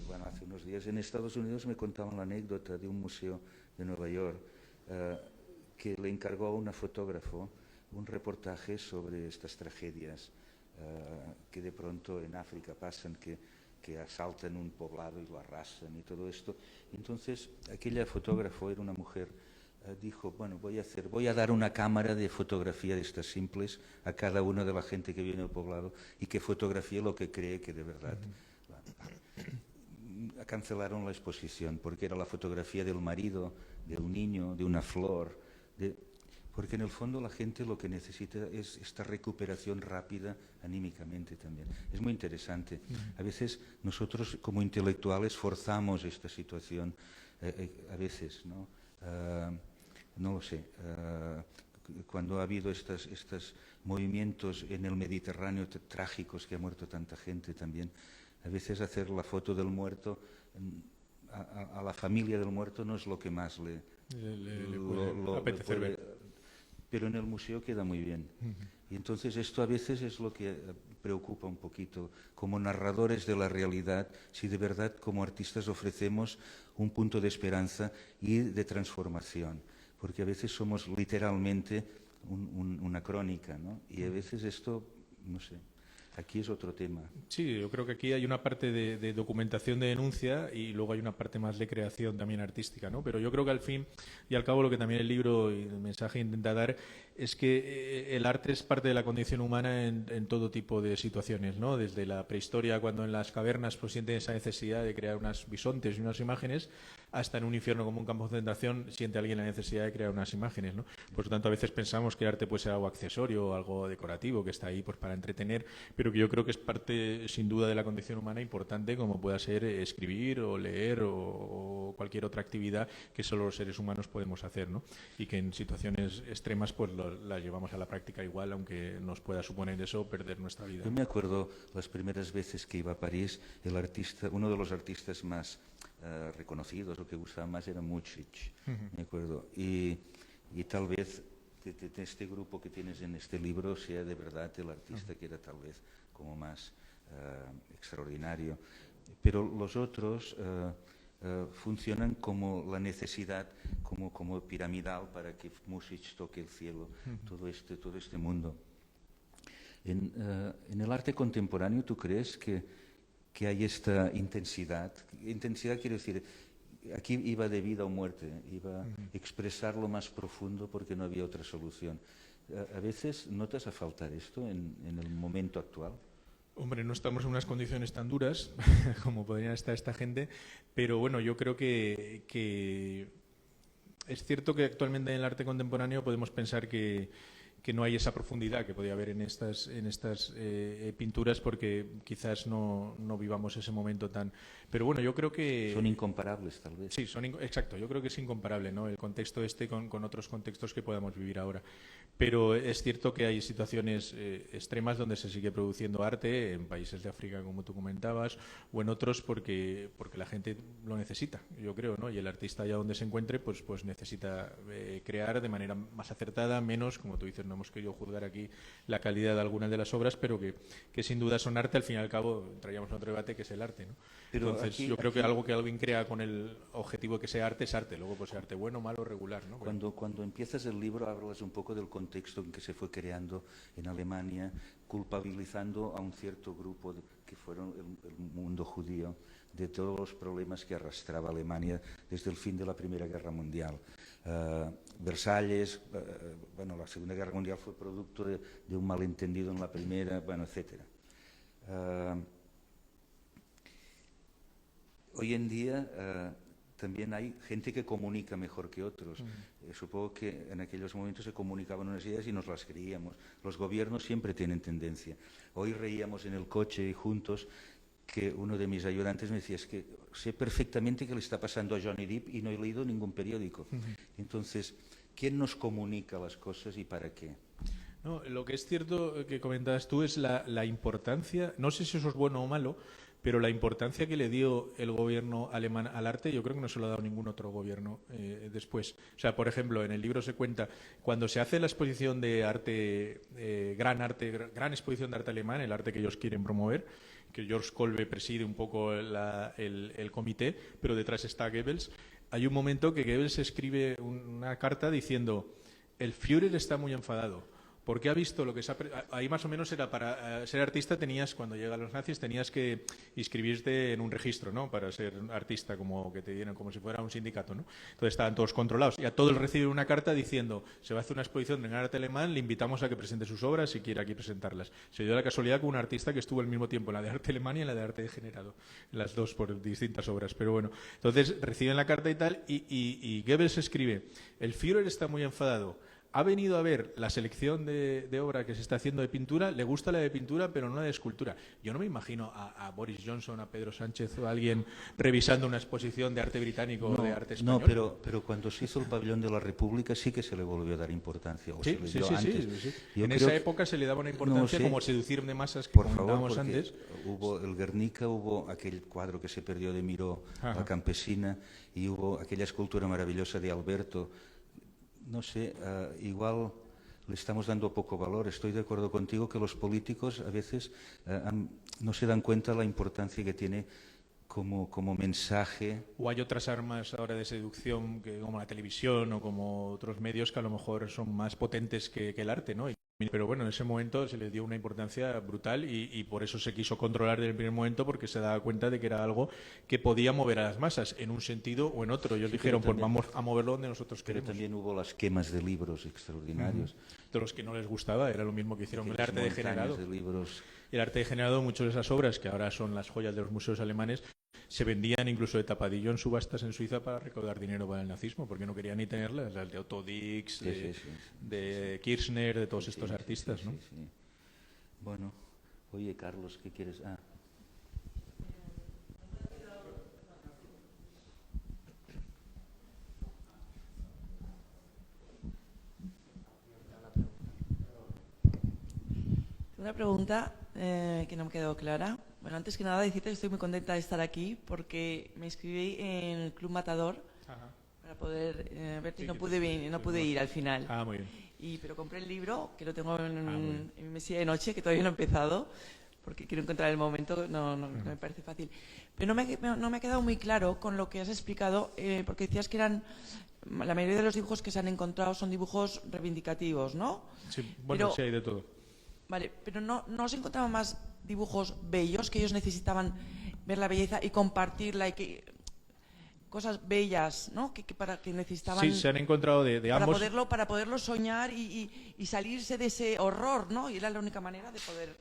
Bueno, hace unos días en Estados Unidos me contaban la anécdota de un museo de Nueva York que le encargó a un fotógrafo un reportaje sobre estas tragedias que de pronto en África pasan, que asaltan un poblado y lo arrasan y todo esto. Entonces, aquella fotógrafo, era una mujer, dijo, bueno, voy a dar una cámara de fotografía de estas simples a cada una de la gente que viene al poblado y que fotografíe lo que cree que de verdad. Cancelaron la exposición porque era la fotografía del marido, de un niño, de una flor, porque en el fondo la gente lo que necesita es esta recuperación rápida anímicamente también. Es muy interesante. A veces nosotros como intelectuales forzamos esta situación, a veces, ¿no? No lo sé. Cuando ha habido estos movimientos en el Mediterráneo trágicos, que ha muerto tanta gente también, a veces hacer la foto del muerto a la familia del muerto no es lo que más le puede apetecer ver. Pero en el museo queda muy bien. Y entonces esto a veces es lo que preocupa un poquito, como narradores de la realidad, si de verdad como artistas ofrecemos un punto de esperanza y de transformación, porque a veces somos literalmente una crónica, ¿no? Y a veces esto, no sé, aquí es otro tema. Sí, yo creo que aquí hay una parte de documentación de denuncia y luego hay una parte más de creación también artística, ¿no? Pero yo creo que al fin y al cabo lo que también el libro y el mensaje intenta dar es que el arte es parte de la condición humana en todo tipo de situaciones, ¿no? Desde la prehistoria, cuando en las cavernas pues sienten esa necesidad de crear unas bisontes y unas imágenes, hasta en un infierno como un campo de concentración siente alguien la necesidad de crear unas imágenes, ¿no? Por lo tanto, a veces pensamos que el arte puede ser algo accesorio o algo decorativo que está ahí pues para entretener, pero que yo creo que es parte sin duda de la condición humana importante, como pueda ser escribir o leer o cualquier otra actividad que solo los seres humanos podemos hacer, ¿no? Y que en situaciones extremas pues la llevamos a la práctica igual, aunque nos pueda suponer eso perder nuestra vida. Yo me acuerdo las primeras veces que iba a París, uno de los artistas más reconocidos, o que gustaba más, era Muchich, me acuerdo. Y tal vez de este grupo que tienes en este libro sea de verdad el artista que era tal vez como más extraordinario. Pero los otros funcionan como la necesidad, como piramidal para que Muchich toque el cielo, todo este mundo. En el arte contemporáneo, ¿tú crees que hay esta intensidad? Intensidad quiero decir, aquí iba de vida o muerte, iba a expresar lo más profundo porque no había otra solución. ¿A veces notas a faltar esto en el momento actual? Hombre, no estamos en unas condiciones tan duras como podrían estar esta gente, pero bueno, yo creo que es cierto que actualmente en el arte contemporáneo podemos pensar que no hay esa profundidad que podía haber en estas pinturas porque quizás no vivamos ese momento tan... Pero bueno, yo creo que... Son incomparables, tal vez. Sí, exacto. Yo creo que es incomparable, ¿no? El contexto con otros contextos que podamos vivir ahora. Pero es cierto que hay situaciones extremas donde se sigue produciendo arte, en países de África, como tú comentabas, o en otros porque la gente lo necesita, yo creo, ¿no? Y el artista allá donde se encuentre, pues necesita crear de manera más acertada, menos, como tú dices, no no hemos querido juzgar aquí la calidad de algunas de las obras, pero que sin duda son arte. Al fin y al cabo, entraríamos en otro debate que es el arte, ¿no? Pero entonces, aquí, yo creo que algo que alguien crea con el objetivo de que sea arte es arte. Luego, pues, sea arte bueno, malo, regular, ¿no? Cuando empiezas el libro, hablas un poco del contexto en que se fue creando en Alemania, culpabilizando a un cierto grupo que fueron el mundo judío de todos los problemas que arrastraba Alemania desde el fin de la Primera Guerra Mundial. Versalles, bueno, la Segunda Guerra Mundial fue producto de un malentendido en la primera, bueno, etcétera. Hoy en día también hay gente que comunica mejor que otros. Supongo que en aquellos momentos se comunicaban unas ideas y nos las creíamos. Los gobiernos siempre tienen tendencia. Hoy reíamos en el coche juntos que uno de mis ayudantes me decía, es que sé perfectamente qué le está pasando a Johnny Depp y no he leído ningún periódico. Entonces, ¿quién nos comunica las cosas y para qué? No, lo que es cierto que comentabas tú es la importancia, no sé si eso es bueno o malo, pero la importancia que le dio el gobierno alemán al arte, yo creo que no se lo ha dado ningún otro gobierno después. O sea, por ejemplo, en el libro se cuenta, cuando se hace la exposición de arte, gran exposición de arte alemán, el arte que ellos quieren promover, que George Kolbe preside un poco el comité, pero detrás está Goebbels. Hay un momento que Goebbels escribe una carta diciendo: el Führer está muy enfadado, porque ha visto lo que ahí más o menos era para ser artista cuando llegan los nazis tenías que inscribirte en un registro, ¿no? Para ser artista, como que te dieran como si fuera un sindicato, ¿no? Entonces estaban todos controlados y a todos reciben una carta diciendo: se va a hacer una exposición de arte alemán, le invitamos a que presente sus obras si quiere aquí presentarlas. Se dio la casualidad con un artista que estuvo al mismo tiempo en la de arte alemán y en la de arte degenerado, en las dos por distintas obras, pero bueno. Entonces reciben la carta y tal y Goebbels escribe: el Führer está muy enfadado. Ha venido a ver la selección de obra que se está haciendo de pintura, le gusta la de pintura, pero no la de escultura. Yo no me imagino a Boris Johnson, a Pedro Sánchez o a alguien revisando una exposición de arte británico o de arte español. No, pero cuando se hizo el pabellón de la República sí que se le volvió a dar importancia. Sí. En esa época se le daba una importancia como seducir de masas que comentábamos antes. Hubo el Guernica, hubo aquel cuadro que se perdió de Miró, la Campesina, y hubo aquella escultura maravillosa de Alberto. No sé, igual le estamos dando poco valor. Estoy de acuerdo contigo que los políticos a veces no se dan cuenta de la importancia que tiene como mensaje. O hay otras armas ahora de seducción, como la televisión o como otros medios, que a lo mejor son más potentes que el arte, ¿no? Pero bueno, en ese momento se le dio una importancia brutal y por eso se quiso controlar desde el primer momento, porque se daba cuenta de que era algo que podía mover a las masas en un sentido o en otro. Ellos dijeron, pues vamos a moverlo donde nosotros queremos. Pero también hubo las quemas de libros extraordinarios. De los que no les gustaba, era lo mismo que hicieron el arte degenerado. De libros. El arte degenerado, muchas de esas obras, que ahora son las joyas de los museos alemanes, se vendían incluso de tapadillo en subastas en Suiza para recaudar dinero para el nazismo, porque no querían ni tenerlas, las de Otto Dix, de Kirchner, de todos estos artistas, ¿no? Sí. Bueno, oye, Carlos, ¿qué quieres? Una pregunta que no me quedó clara. Bueno, antes que nada decirte que estoy muy contenta de estar aquí porque me inscribí en el Club Matador para poder verte y no pude ir al final. Muy bien. Pero compré el libro, que lo tengo en mi mesilla de noche, que todavía no he empezado, porque quiero encontrar el momento, no me parece fácil. Pero no me ha quedado muy claro con lo que has explicado, porque decías que la mayoría de los dibujos que se han encontrado son dibujos reivindicativos, ¿no? Sí, bueno, sí hay de todo. Vale, pero no se encontraban más dibujos bellos, que ellos necesitaban ver la belleza y compartirla, y cosas bellas, ¿no? Que necesitaban. Sí, se han encontrado de ambos. Para poderlo soñar y salirse de ese horror, ¿no? Y era la única manera de poder.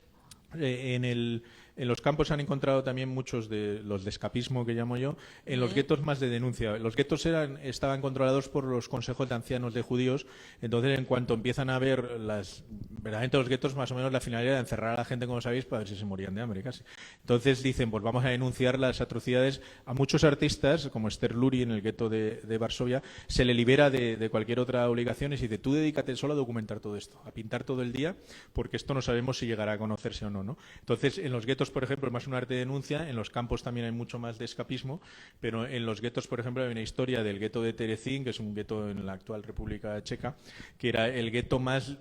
En los campos se han encontrado también muchos de los de escapismo, que llamo yo, en los guetos más de denuncia. Los guetos estaban controlados por los consejos de ancianos de judíos, entonces en cuanto empiezan a ver verdaderamente los guetos, más o menos la finalidad era encerrar a la gente, como sabéis, para ver si se morían de hambre casi. Entonces dicen, pues vamos a denunciar las atrocidades. A muchos artistas, como Esther Lurie en el gueto de Varsovia, se le libera de cualquier otra obligación y se dice, tú dedícate solo a documentar todo esto, a pintar todo el día, porque esto no sabemos si llegará a conocerse o no, ¿no? Entonces, en los guetos, por ejemplo, es más un arte de denuncia. En los campos también hay mucho más de escapismo, pero en los guetos, por ejemplo, hay una historia del gueto de Terezín, que es un gueto en la actual República Checa, que era el gueto más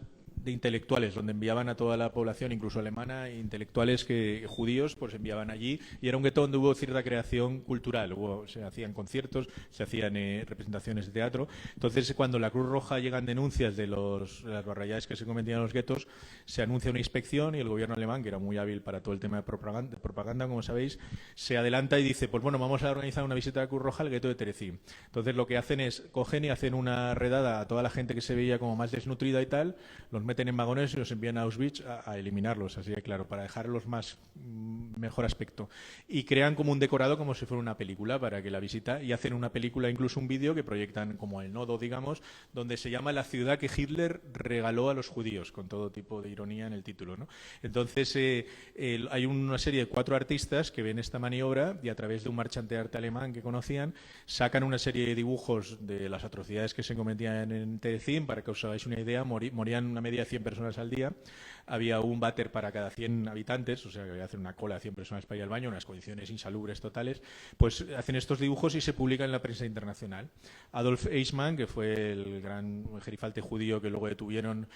intelectuales, donde enviaban a toda la población, incluso alemana, intelectuales judíos, pues enviaban allí, y era un gueto donde hubo cierta creación cultural, se hacían conciertos, se hacían representaciones de teatro. Entonces, cuando la Cruz Roja llegan denuncias de las barbaridades que se cometían en los guetos, se anuncia una inspección y el gobierno alemán, que era muy hábil para todo el tema de propaganda, como sabéis, se adelanta y dice, pues bueno, vamos a organizar una visita a la Cruz Roja al gueto de Terezín. Entonces, lo que hacen es, cogen y hacen una redada a toda la gente que se veía como más desnutrida y tal, los meten en vagones y los envían a Auschwitz a eliminarlos, así de claro, para dejarlos mejor aspecto. Y crean como un decorado como si fuera una película para que la visita, y hacen una película, incluso un vídeo que proyectan como el nodo, digamos, donde se llama La ciudad que Hitler regaló a los judíos, con todo tipo de ironía en el título, ¿no? Entonces, hay una serie de 4 artistas que ven esta maniobra y a través de un marchante de arte alemán que conocían, sacan una serie de dibujos de las atrocidades que se cometían en Terezín. Para que os hagáis una idea, morían una media de 100 personas al día. Había un váter para cada 100 habitantes, o sea que había que hacer una cola de 100 personas para ir al baño, unas condiciones insalubres totales. Pues hacen estos dibujos y se publican en la prensa internacional. Adolf Eichmann, que fue el gran gerifalte judío que luego detuvieron,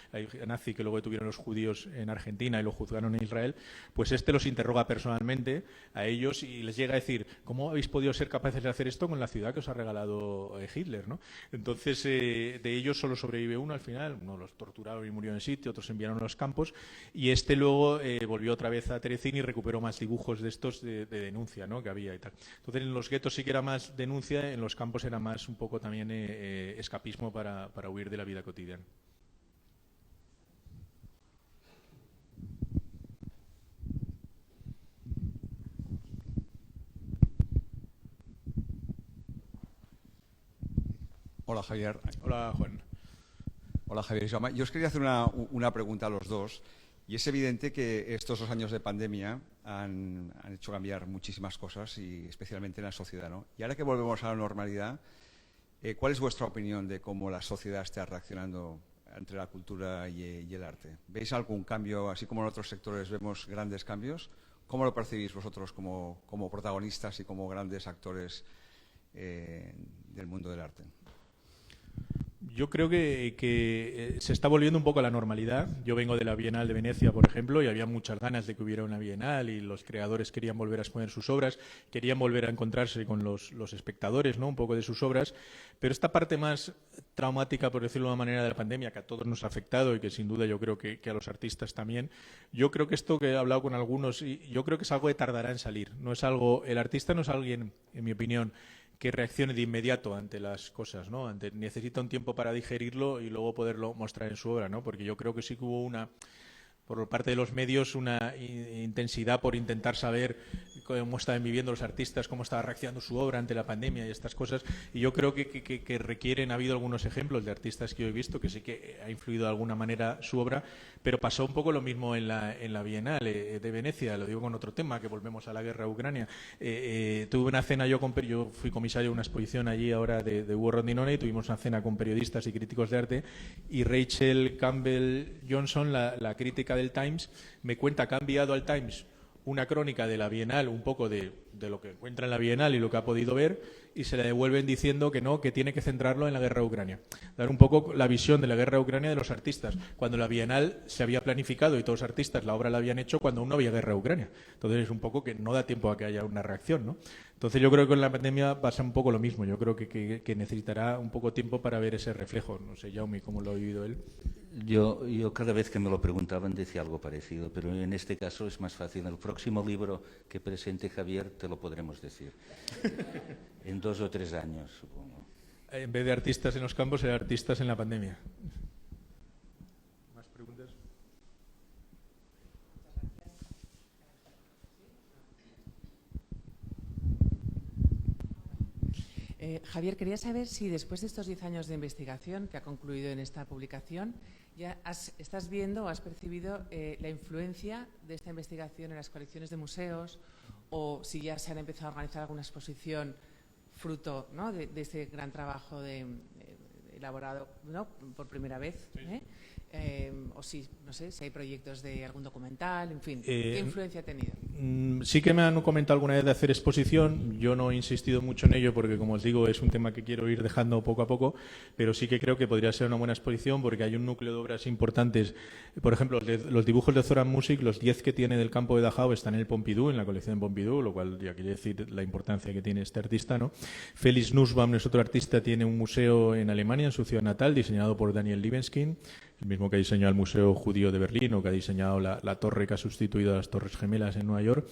nazi, que luego detuvieron los judíos en Argentina y lo juzgaron en Israel, pues los interroga personalmente a ellos y les llega a decir, ¿cómo habéis podido ser capaces de hacer esto con la ciudad que os ha regalado Hitler, ¿no? Entonces, de ellos solo sobrevive uno al final, uno los torturaron y murió en el sitio, otros enviaron a los campos, y luego volvió otra vez a Terezín y recuperó más dibujos de estos de denuncia, ¿no?, que había y tal. Entonces, en los guetos sí que era más denuncia, en los campos era más un poco también escapismo para huir de la vida cotidiana. Hola, Javier. Hola, Juan. Hola, Javier. Yo os quería hacer una pregunta a los dos. Y es evidente que estos 2 años de pandemia han hecho cambiar muchísimas cosas, y especialmente en la sociedad, ¿no? Y ahora que volvemos a la normalidad, ¿cuál es vuestra opinión de cómo la sociedad está reaccionando entre la cultura y el arte? ¿Veis algún cambio, así como en otros sectores vemos grandes cambios? ¿Cómo lo percibís vosotros como protagonistas y como grandes actores del mundo del arte? Yo creo que se está volviendo un poco a la normalidad. Yo vengo de la Bienal de Venecia, por ejemplo, y había muchas ganas de que hubiera una Bienal, y los creadores querían volver a exponer sus obras, querían volver a encontrarse con los espectadores, ¿no?, un poco de sus obras. Pero esta parte más traumática, por decirlo de una manera, de la pandemia, que a todos nos ha afectado y que sin duda yo creo que a los artistas también, yo creo que esto, que he hablado con algunos, y yo creo que es algo que tardará en salir. El artista no es alguien, en mi opinión, que reaccione de inmediato ante las cosas, ¿no? Necesita un tiempo para digerirlo y luego poderlo mostrar en su obra, ¿no? Porque yo creo que sí que hubo por parte de los medios, una intensidad por intentar saber cómo estaban viviendo los artistas, cómo estaba reaccionando su obra ante la pandemia y estas cosas. Y yo creo que requieren, ha habido algunos ejemplos de artistas que yo he visto que sí que ha influido de alguna manera su obra, pero pasó un poco lo mismo en la Bienal de Venecia. Lo digo con otro tema, que volvemos a la guerra de Ucrania. Tuve una cena, yo fui comisario de una exposición allí ahora de Hugo Rondinone, y tuvimos una cena con periodistas y críticos de arte, y Rachel Campbell Johnson, la crítica del Times, me cuenta que ha enviado al Times una crónica de la Bienal, un poco de lo que encuentra en la Bienal y lo que ha podido ver, y se le devuelven diciendo que no, que tiene que centrarlo en la guerra de Ucrania. Dar un poco la visión de la guerra de Ucrania de los artistas, cuando la Bienal se había planificado y todos los artistas la obra la habían hecho cuando aún no había guerra de Ucrania. Entonces es un poco que no da tiempo a que haya una reacción, ¿no? Entonces yo creo que con la pandemia pasa un poco lo mismo. Yo creo que necesitará un poco tiempo para ver ese reflejo. No sé, Jaume, ¿cómo lo ha vivido él? Yo cada vez que me lo preguntaban decía algo parecido, pero en este caso es más fácil. En el próximo libro que presente Javier te lo podremos decir. En 2 o 3 años, supongo. En vez de artistas en los campos, será artistas en la pandemia. ¿Más preguntas? Javier, quería saber si después de estos 10 años de investigación que ha concluido en esta publicación, ya estás viendo o has percibido la influencia de esta investigación en las colecciones de museos, o si ya se han empezado a organizar alguna exposición fruto, ¿no?, de este gran trabajo elaborado, ¿no?, por primera vez. Sí. o si, no sé, si hay proyectos de algún documental, en fin, ¿qué influencia ha tenido? Sí que me han comentado alguna vez de hacer exposición. Yo no he insistido mucho en ello porque, como os digo, es un tema que quiero ir dejando poco a poco, pero sí que creo que podría ser una buena exposición porque hay un núcleo de obras importantes. Por ejemplo, los dibujos de Zoran Music, los 10 que tiene del campo de Dachau están en el Pompidou, en la colección de Pompidou, lo cual ya quiere decir la importancia que tiene este artista, ¿no? Felix Nussbaum es otro artista, tiene un museo en Alemania, en su ciudad natal, diseñado por Daniel Libeskind, el mismo que ha diseñado el Museo Judío de Berlín o que ha diseñado la torre que ha sustituido a las Torres Gemelas en Nueva York.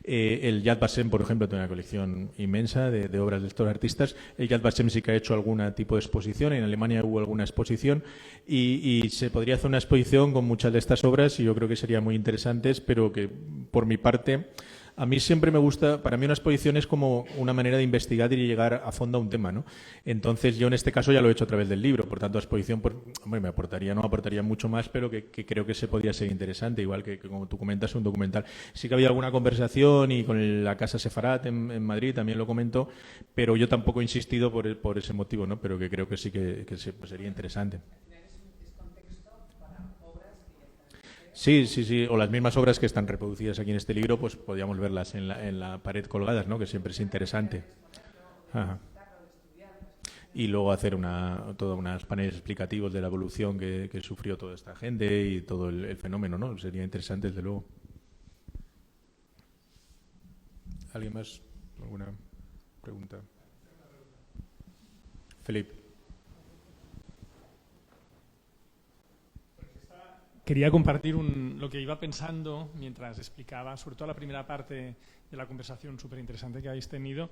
El Yad Vashem, por ejemplo, tiene una colección inmensa de obras de estos artistas. El Yad Vashem sí que ha hecho algún tipo de exposición. En Alemania hubo alguna exposición y se podría hacer una exposición con muchas de estas obras y yo creo que serían muy interesantes, pero que por mi parte... A mí siempre me gusta, para mí una exposición es como una manera de investigar y llegar a fondo a un tema, ¿no? Entonces yo en este caso ya lo he hecho a través del libro, por tanto la exposición, pues, hombre, no aportaría mucho más, pero que creo que se podría ser interesante, igual que como tú comentas, un documental. Sí que había alguna conversación y con la Casa Sefarat en Madrid también lo comento, pero yo tampoco he insistido por ese motivo, ¿no? Pero que creo que sí que sería interesante. Sí, o las mismas obras que están reproducidas aquí en este libro, pues podríamos verlas en la pared colgadas, ¿no? Que siempre es interesante. Ajá. Y luego hacer todos unos paneles explicativos de la evolución que sufrió toda esta gente y todo el fenómeno, ¿no? Sería interesante, desde luego. ¿Alguien más? ¿Alguna pregunta? Felipe. Quería compartir lo que iba pensando mientras explicaba, sobre todo la primera parte de la conversación súper interesante que habéis tenido,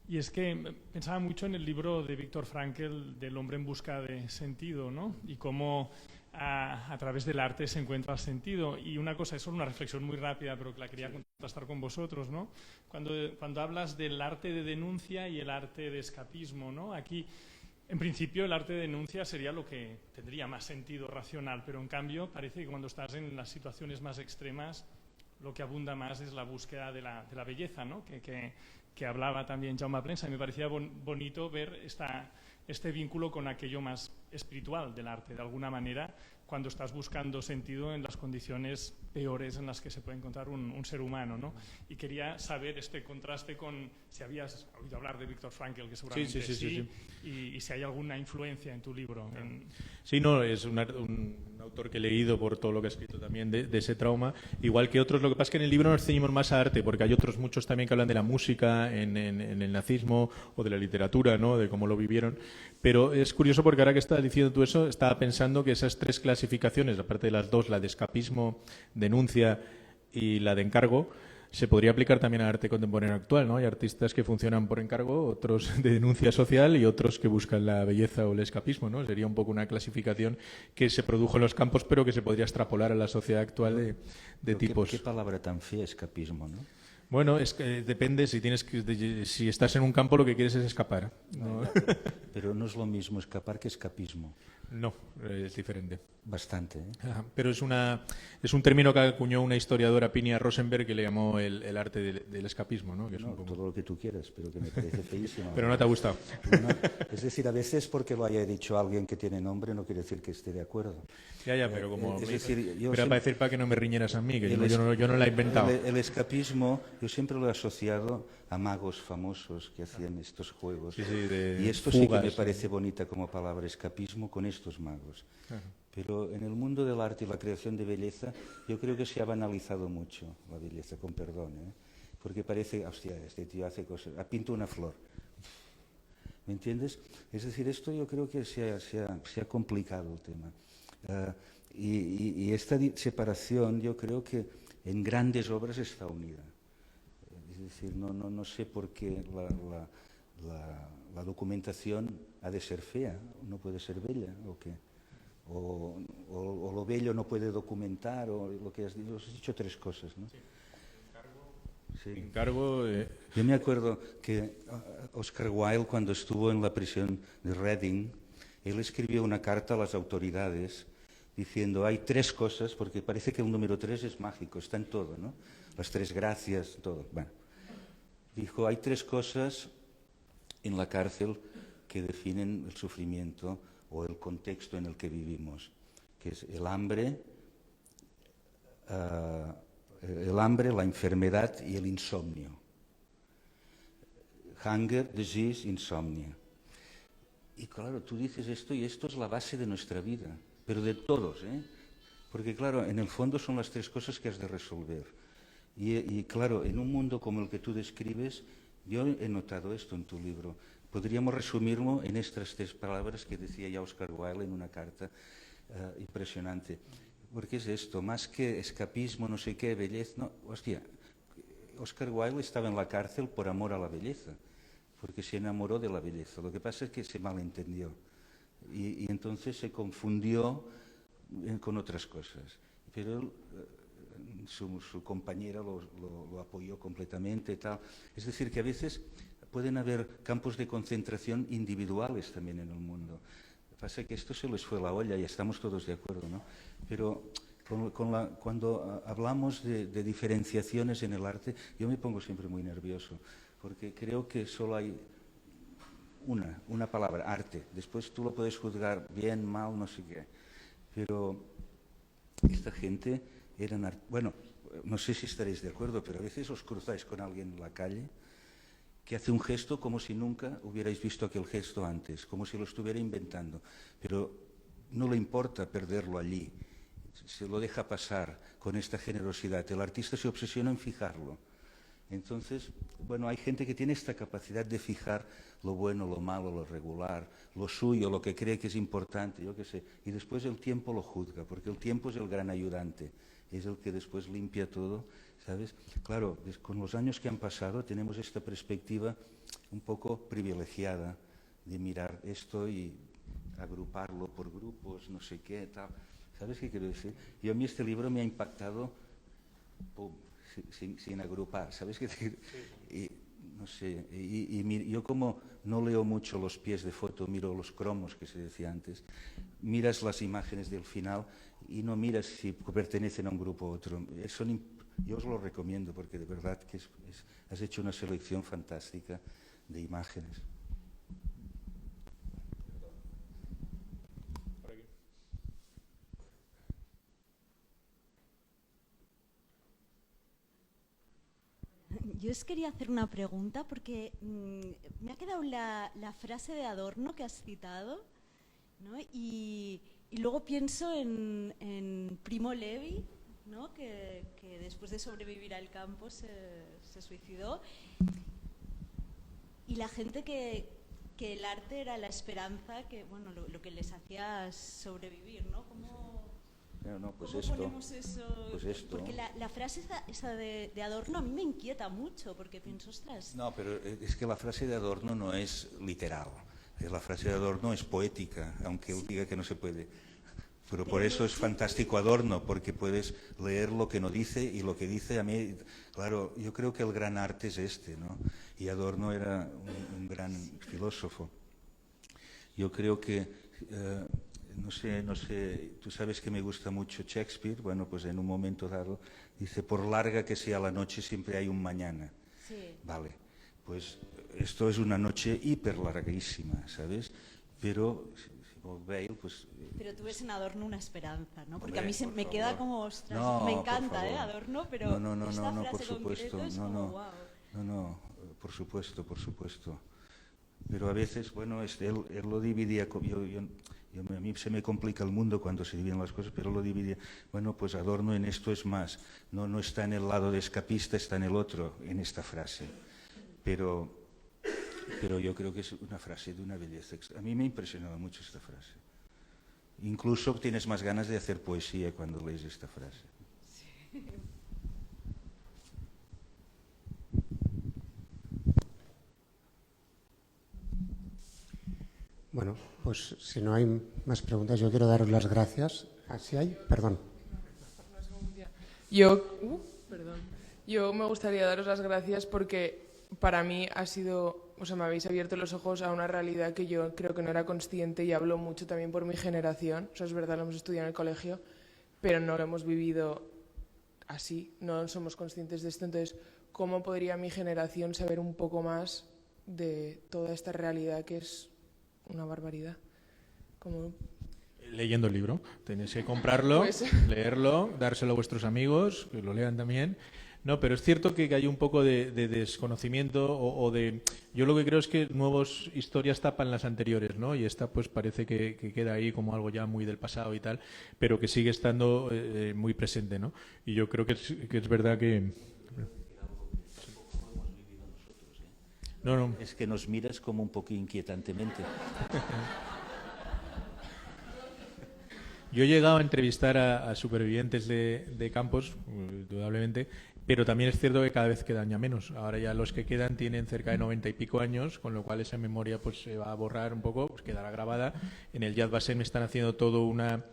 y es que pensaba mucho en el libro de Viktor Frankl del hombre en busca de sentido, ¿no? Y cómo a través del arte se encuentra el sentido. Y una cosa, es solo una reflexión muy rápida, pero que la quería contrastar con vosotros, ¿no? Cuando hablas del arte de denuncia y el arte de escapismo, ¿no? Aquí, en principio, el arte de denuncia sería lo que tendría más sentido racional, pero en cambio parece que cuando estás en las situaciones más extremas lo que abunda más es la búsqueda de la belleza, ¿no? Que hablaba también Jaume Plensa, y me parecía bonito ver este vínculo con aquello más espiritual del arte, de alguna manera, cuando estás buscando sentido en las condiciones peores en las que se puede encontrar un ser humano, ¿no? Y quería saber este contraste con, si habías oído hablar de Viktor Frankl, que seguramente sí. Y si hay alguna influencia en tu libro. Sí, no, es un autor que he leído por todo lo que ha escrito también de ese trauma, igual que otros. Lo que pasa es que en el libro nos ceñimos más a arte, porque hay otros muchos también que hablan de la música en el nazismo o de la literatura, ¿no? De cómo lo vivieron. Pero es curioso porque ahora que estás diciendo tú eso, estaba pensando que esas tres clasificaciones, aparte de las dos, la de escapismo, denuncia y la de encargo, se podría aplicar también al arte contemporáneo actual, ¿no? Hay artistas que funcionan por encargo, otros de denuncia social y otros que buscan la belleza o el escapismo, ¿no? Sería un poco una clasificación que se produjo en los campos, pero que se podría extrapolar a la sociedad actual de tipos. ¿Qué palabra tan fea, escapismo, no? Bueno, es que depende, si estás en un campo lo que quieres es escapar, ¿no? Pero no es lo mismo escapar que escapismo. No, es diferente. Bastante, ¿eh? Ajá, pero es un término que acuñó una historiadora, Pinia Rosenberg, que le llamó el arte del escapismo, ¿no? Que es No, un poco... todo lo que tú quieras, pero que me parece feísimo. Pero no te ha gustado. No, es decir, a veces porque lo haya dicho alguien que tiene nombre no quiere decir que esté de acuerdo. Ya, pero como... Es decir, yo pero para decir para que no me riñeras a mí, que yo no la he inventado. El escapismo yo siempre lo he asociado a magos famosos que hacían estos juegos. Sí, y esto fugas, sí que me parece bonita como palabra, escapismo, con estos magos. Claro. Pero en el mundo del arte y la creación de belleza, yo creo que se ha banalizado mucho la belleza, con perdón, ¿eh? Porque parece, hostia, este tío hace cosas, pinta una flor. ¿Me entiendes? Es decir, esto yo creo que se ha complicado el tema. Y esta separación yo creo que en grandes obras está unida. Es decir, no sé por qué la documentación ha de ser fea, no puede ser bella, ¿o qué? O lo bello no puede documentar, o lo que has dicho tres cosas, ¿no? Sí. Encargo. Yo me acuerdo que Oscar Wilde, cuando estuvo en la prisión de Reading, él escribió una carta a las autoridades diciendo, hay tres cosas, porque parece que el número 3 es mágico, está en todo, ¿no? Las tres gracias, todo. Bueno, dijo, hay tres cosas en la cárcel que definen el sufrimiento o el contexto en el que vivimos, que es el hambre, la enfermedad y el insomnio. Hunger, disease, insomnia. Y claro, tú dices esto y esto es la base de nuestra vida, pero de todos, ¿eh? Porque claro, en el fondo son las tres cosas que has de resolver. Y claro, en un mundo como el que tú describes, yo he notado esto en tu libro. Podríamos resumirlo en estas tres palabras que decía ya Oscar Wilde en una carta impresionante. Porque es esto, más que escapismo, no sé qué, belleza. No, hostia, Oscar Wilde estaba en la cárcel por amor a la belleza, porque se enamoró de la belleza. Lo que pasa es que se malentendió y entonces se confundió con otras cosas. Pero él, su compañera lo apoyó completamente y tal. Es decir, que a veces pueden haber campos de concentración individuales también en el mundo. Pasa que esto se les fue la olla y estamos todos de acuerdo, ¿no? Pero cuando hablamos de diferenciaciones en el arte, yo me pongo siempre muy nervioso, porque creo que solo hay una palabra, arte. Después tú lo puedes juzgar bien, mal, no sé qué. Pero esta gente eran... Bueno, no sé si estaréis de acuerdo, pero a veces os cruzáis con alguien en la calle que hace un gesto como si nunca hubierais visto aquel gesto antes, como si lo estuviera inventando, pero no le importa perderlo allí, se lo deja pasar con esta generosidad. El artista se obsesiona en fijarlo. Entonces, bueno, hay gente que tiene esta capacidad de fijar lo bueno, lo malo, lo regular, lo suyo, lo que cree que es importante, yo qué sé, y después el tiempo lo juzga, porque el tiempo es el gran ayudante, es el que después limpia todo, ¿sabes? Claro, con los años que han pasado tenemos esta perspectiva un poco privilegiada de mirar esto y agruparlo por grupos, no sé qué, tal. ¿Sabes qué quiero decir? Y a mí este libro me ha impactado sin agrupar, ¿sabes qué decir? Y, no sé, yo como no leo mucho los pies de foto, miro los cromos que se decía antes, miras las imágenes del final y no miras si pertenecen a un grupo u otro. Yo os lo recomiendo porque de verdad que has hecho una selección fantástica de imágenes. Yo os quería hacer una pregunta porque me ha quedado la frase de Adorno que has citado, ¿no? Y luego pienso en Primo Levi, ¿no? que después de sobrevivir al campo se suicidó. Y la gente que el arte era la esperanza, que bueno, lo que les hacía sobrevivir, ¿no? Pues ¿Cómo esto, ponemos eso? pues esto. Porque la frase esa de Adorno a mí me inquieta mucho, porque pienso, ostras... No, pero es que la frase de Adorno no es literal. La frase de Adorno es poética, aunque él diga que no se puede. Pero por eso es fantástico Adorno, porque puedes leer lo que no dice y lo que dice a mí. Claro, yo creo que el gran arte es este, ¿no? Y Adorno era un gran filósofo. Yo creo que... no sé, tú sabes que me gusta mucho Shakespeare, bueno, pues en un momento dado dice, por larga que sea la noche, siempre hay un mañana. Sí. Vale, pues esto es una noche hiper larguísima, ¿sabes? Pero, pues... Pero tú ves en Adorno una esperanza, ¿no? Porque Hombre, a mí me queda como, ostras, no, me encanta, Adorno, pero no, esta frase por supuesto, concreta es como, wow. No, por supuesto. Pero a veces, bueno, él lo dividía, a mí se me complica el mundo cuando se dividen las cosas, pero lo dividía, bueno, pues Adorno en esto es más, no está en el lado de escapista, está en el otro, en esta frase. Pero yo creo que es una frase de una belleza. A mí me ha impresionado mucho esta frase. Incluso tienes más ganas de hacer poesía cuando lees esta frase. Sí. Bueno, pues si no hay más preguntas, yo quiero daros las gracias. ¿Así hay? Perdón. Yo me gustaría daros las gracias porque para mí ha sido, o sea, me habéis abierto los ojos a una realidad que yo creo que no era consciente y hablo mucho también por mi generación. O sea, es verdad, lo hemos estudiado en el colegio, pero no lo hemos vivido así, no somos conscientes de esto. Entonces, ¿cómo podría mi generación saber un poco más de toda esta realidad que es una barbaridad? Leyendo el libro. Tenéis que comprarlo, Pues- leerlo, dárselo a vuestros amigos, que lo lean también. No, pero es cierto que hay un poco de desconocimiento o de... Yo lo que creo es que nuevas historias tapan las anteriores, ¿no? Y esta pues parece que queda ahí como algo ya muy del pasado y tal, pero que sigue estando muy presente, ¿no? Y yo creo que es verdad que... No. Es que nos miras como un poco inquietantemente. Yo he llegado a entrevistar a supervivientes de campos, indudablemente, pero también es cierto que cada vez quedan ya menos. Ahora ya los que quedan tienen cerca de 90 y pico años, con lo cual esa memoria pues se va a borrar un poco, pues quedará grabada. En el Yad Vashem están haciendo todo una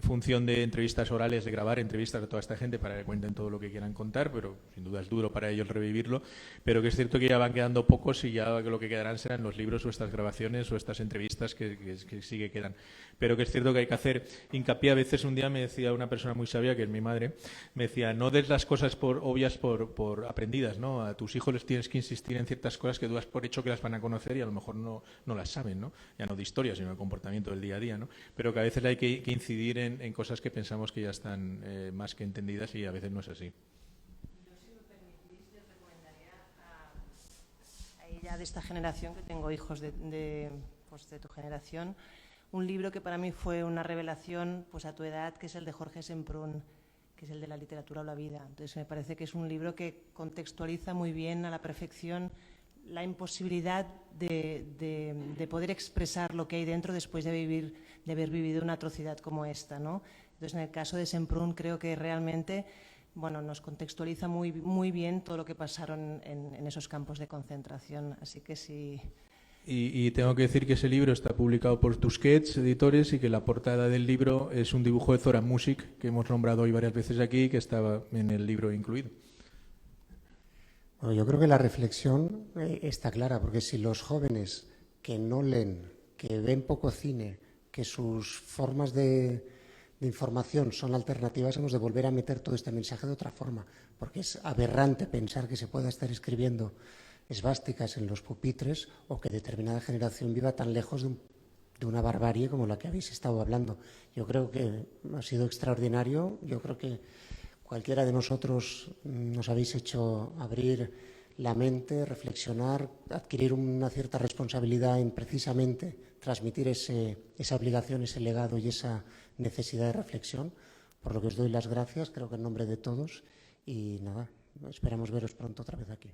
función de entrevistas orales, de grabar entrevistas a toda esta gente para que cuenten todo lo que quieran contar, pero sin duda es duro para ellos revivirlo, pero que es cierto que ya van quedando pocos y ya lo que quedarán serán los libros o estas grabaciones o estas entrevistas que sí que quedan. Pero que es cierto que hay que hacer hincapié. A veces un día me decía una persona muy sabia, que es mi madre, me decía, no des las cosas por obvias por aprendidas, ¿no? A tus hijos les tienes que insistir en ciertas cosas que tú das por hecho que las van a conocer y a lo mejor no las saben, ¿no? Ya no de historia, sino de comportamiento del día a día, ¿no? Pero que a veces hay que incidir en cosas que pensamos que ya están más que entendidas y a veces no es así. Yo, si me permitís, les recomendaría a ella de esta generación, que tengo hijos de tu generación, un libro que para mí fue una revelación pues a tu edad, que es el de Jorge Semprún, que es el de La literatura o la vida. Entonces me parece que es un libro que contextualiza muy bien a la perfección la imposibilidad de poder expresar lo que hay dentro después de haber vivido una atrocidad como esta, ¿no? Entonces, en el caso de Semprún creo que realmente nos contextualiza muy bien todo lo que pasaron en esos campos de concentración. Así que sí. Y tengo que decir que ese libro está publicado por Tusquets Editores y que la portada del libro es un dibujo de Zoran Music, que hemos nombrado hoy varias veces aquí, que estaba en el libro incluido. Bueno, yo creo que la reflexión está clara, porque si los jóvenes que no leen, que ven poco cine, que sus formas de información son alternativas, hemos de volver a meter todo este mensaje de otra forma, porque es aberrante pensar que se pueda estar escribiendo esvásticas en los pupitres o que determinada generación viva tan lejos de una barbarie como la que habéis estado hablando. Yo creo que ha sido extraordinario. Yo creo que cualquiera de nosotros nos habéis hecho abrir la mente, reflexionar, adquirir una cierta responsabilidad en precisamente transmitir esa obligación, ese legado y esa necesidad de reflexión, por lo que os doy las gracias, creo que en nombre de todos, y nada, esperamos veros pronto otra vez aquí.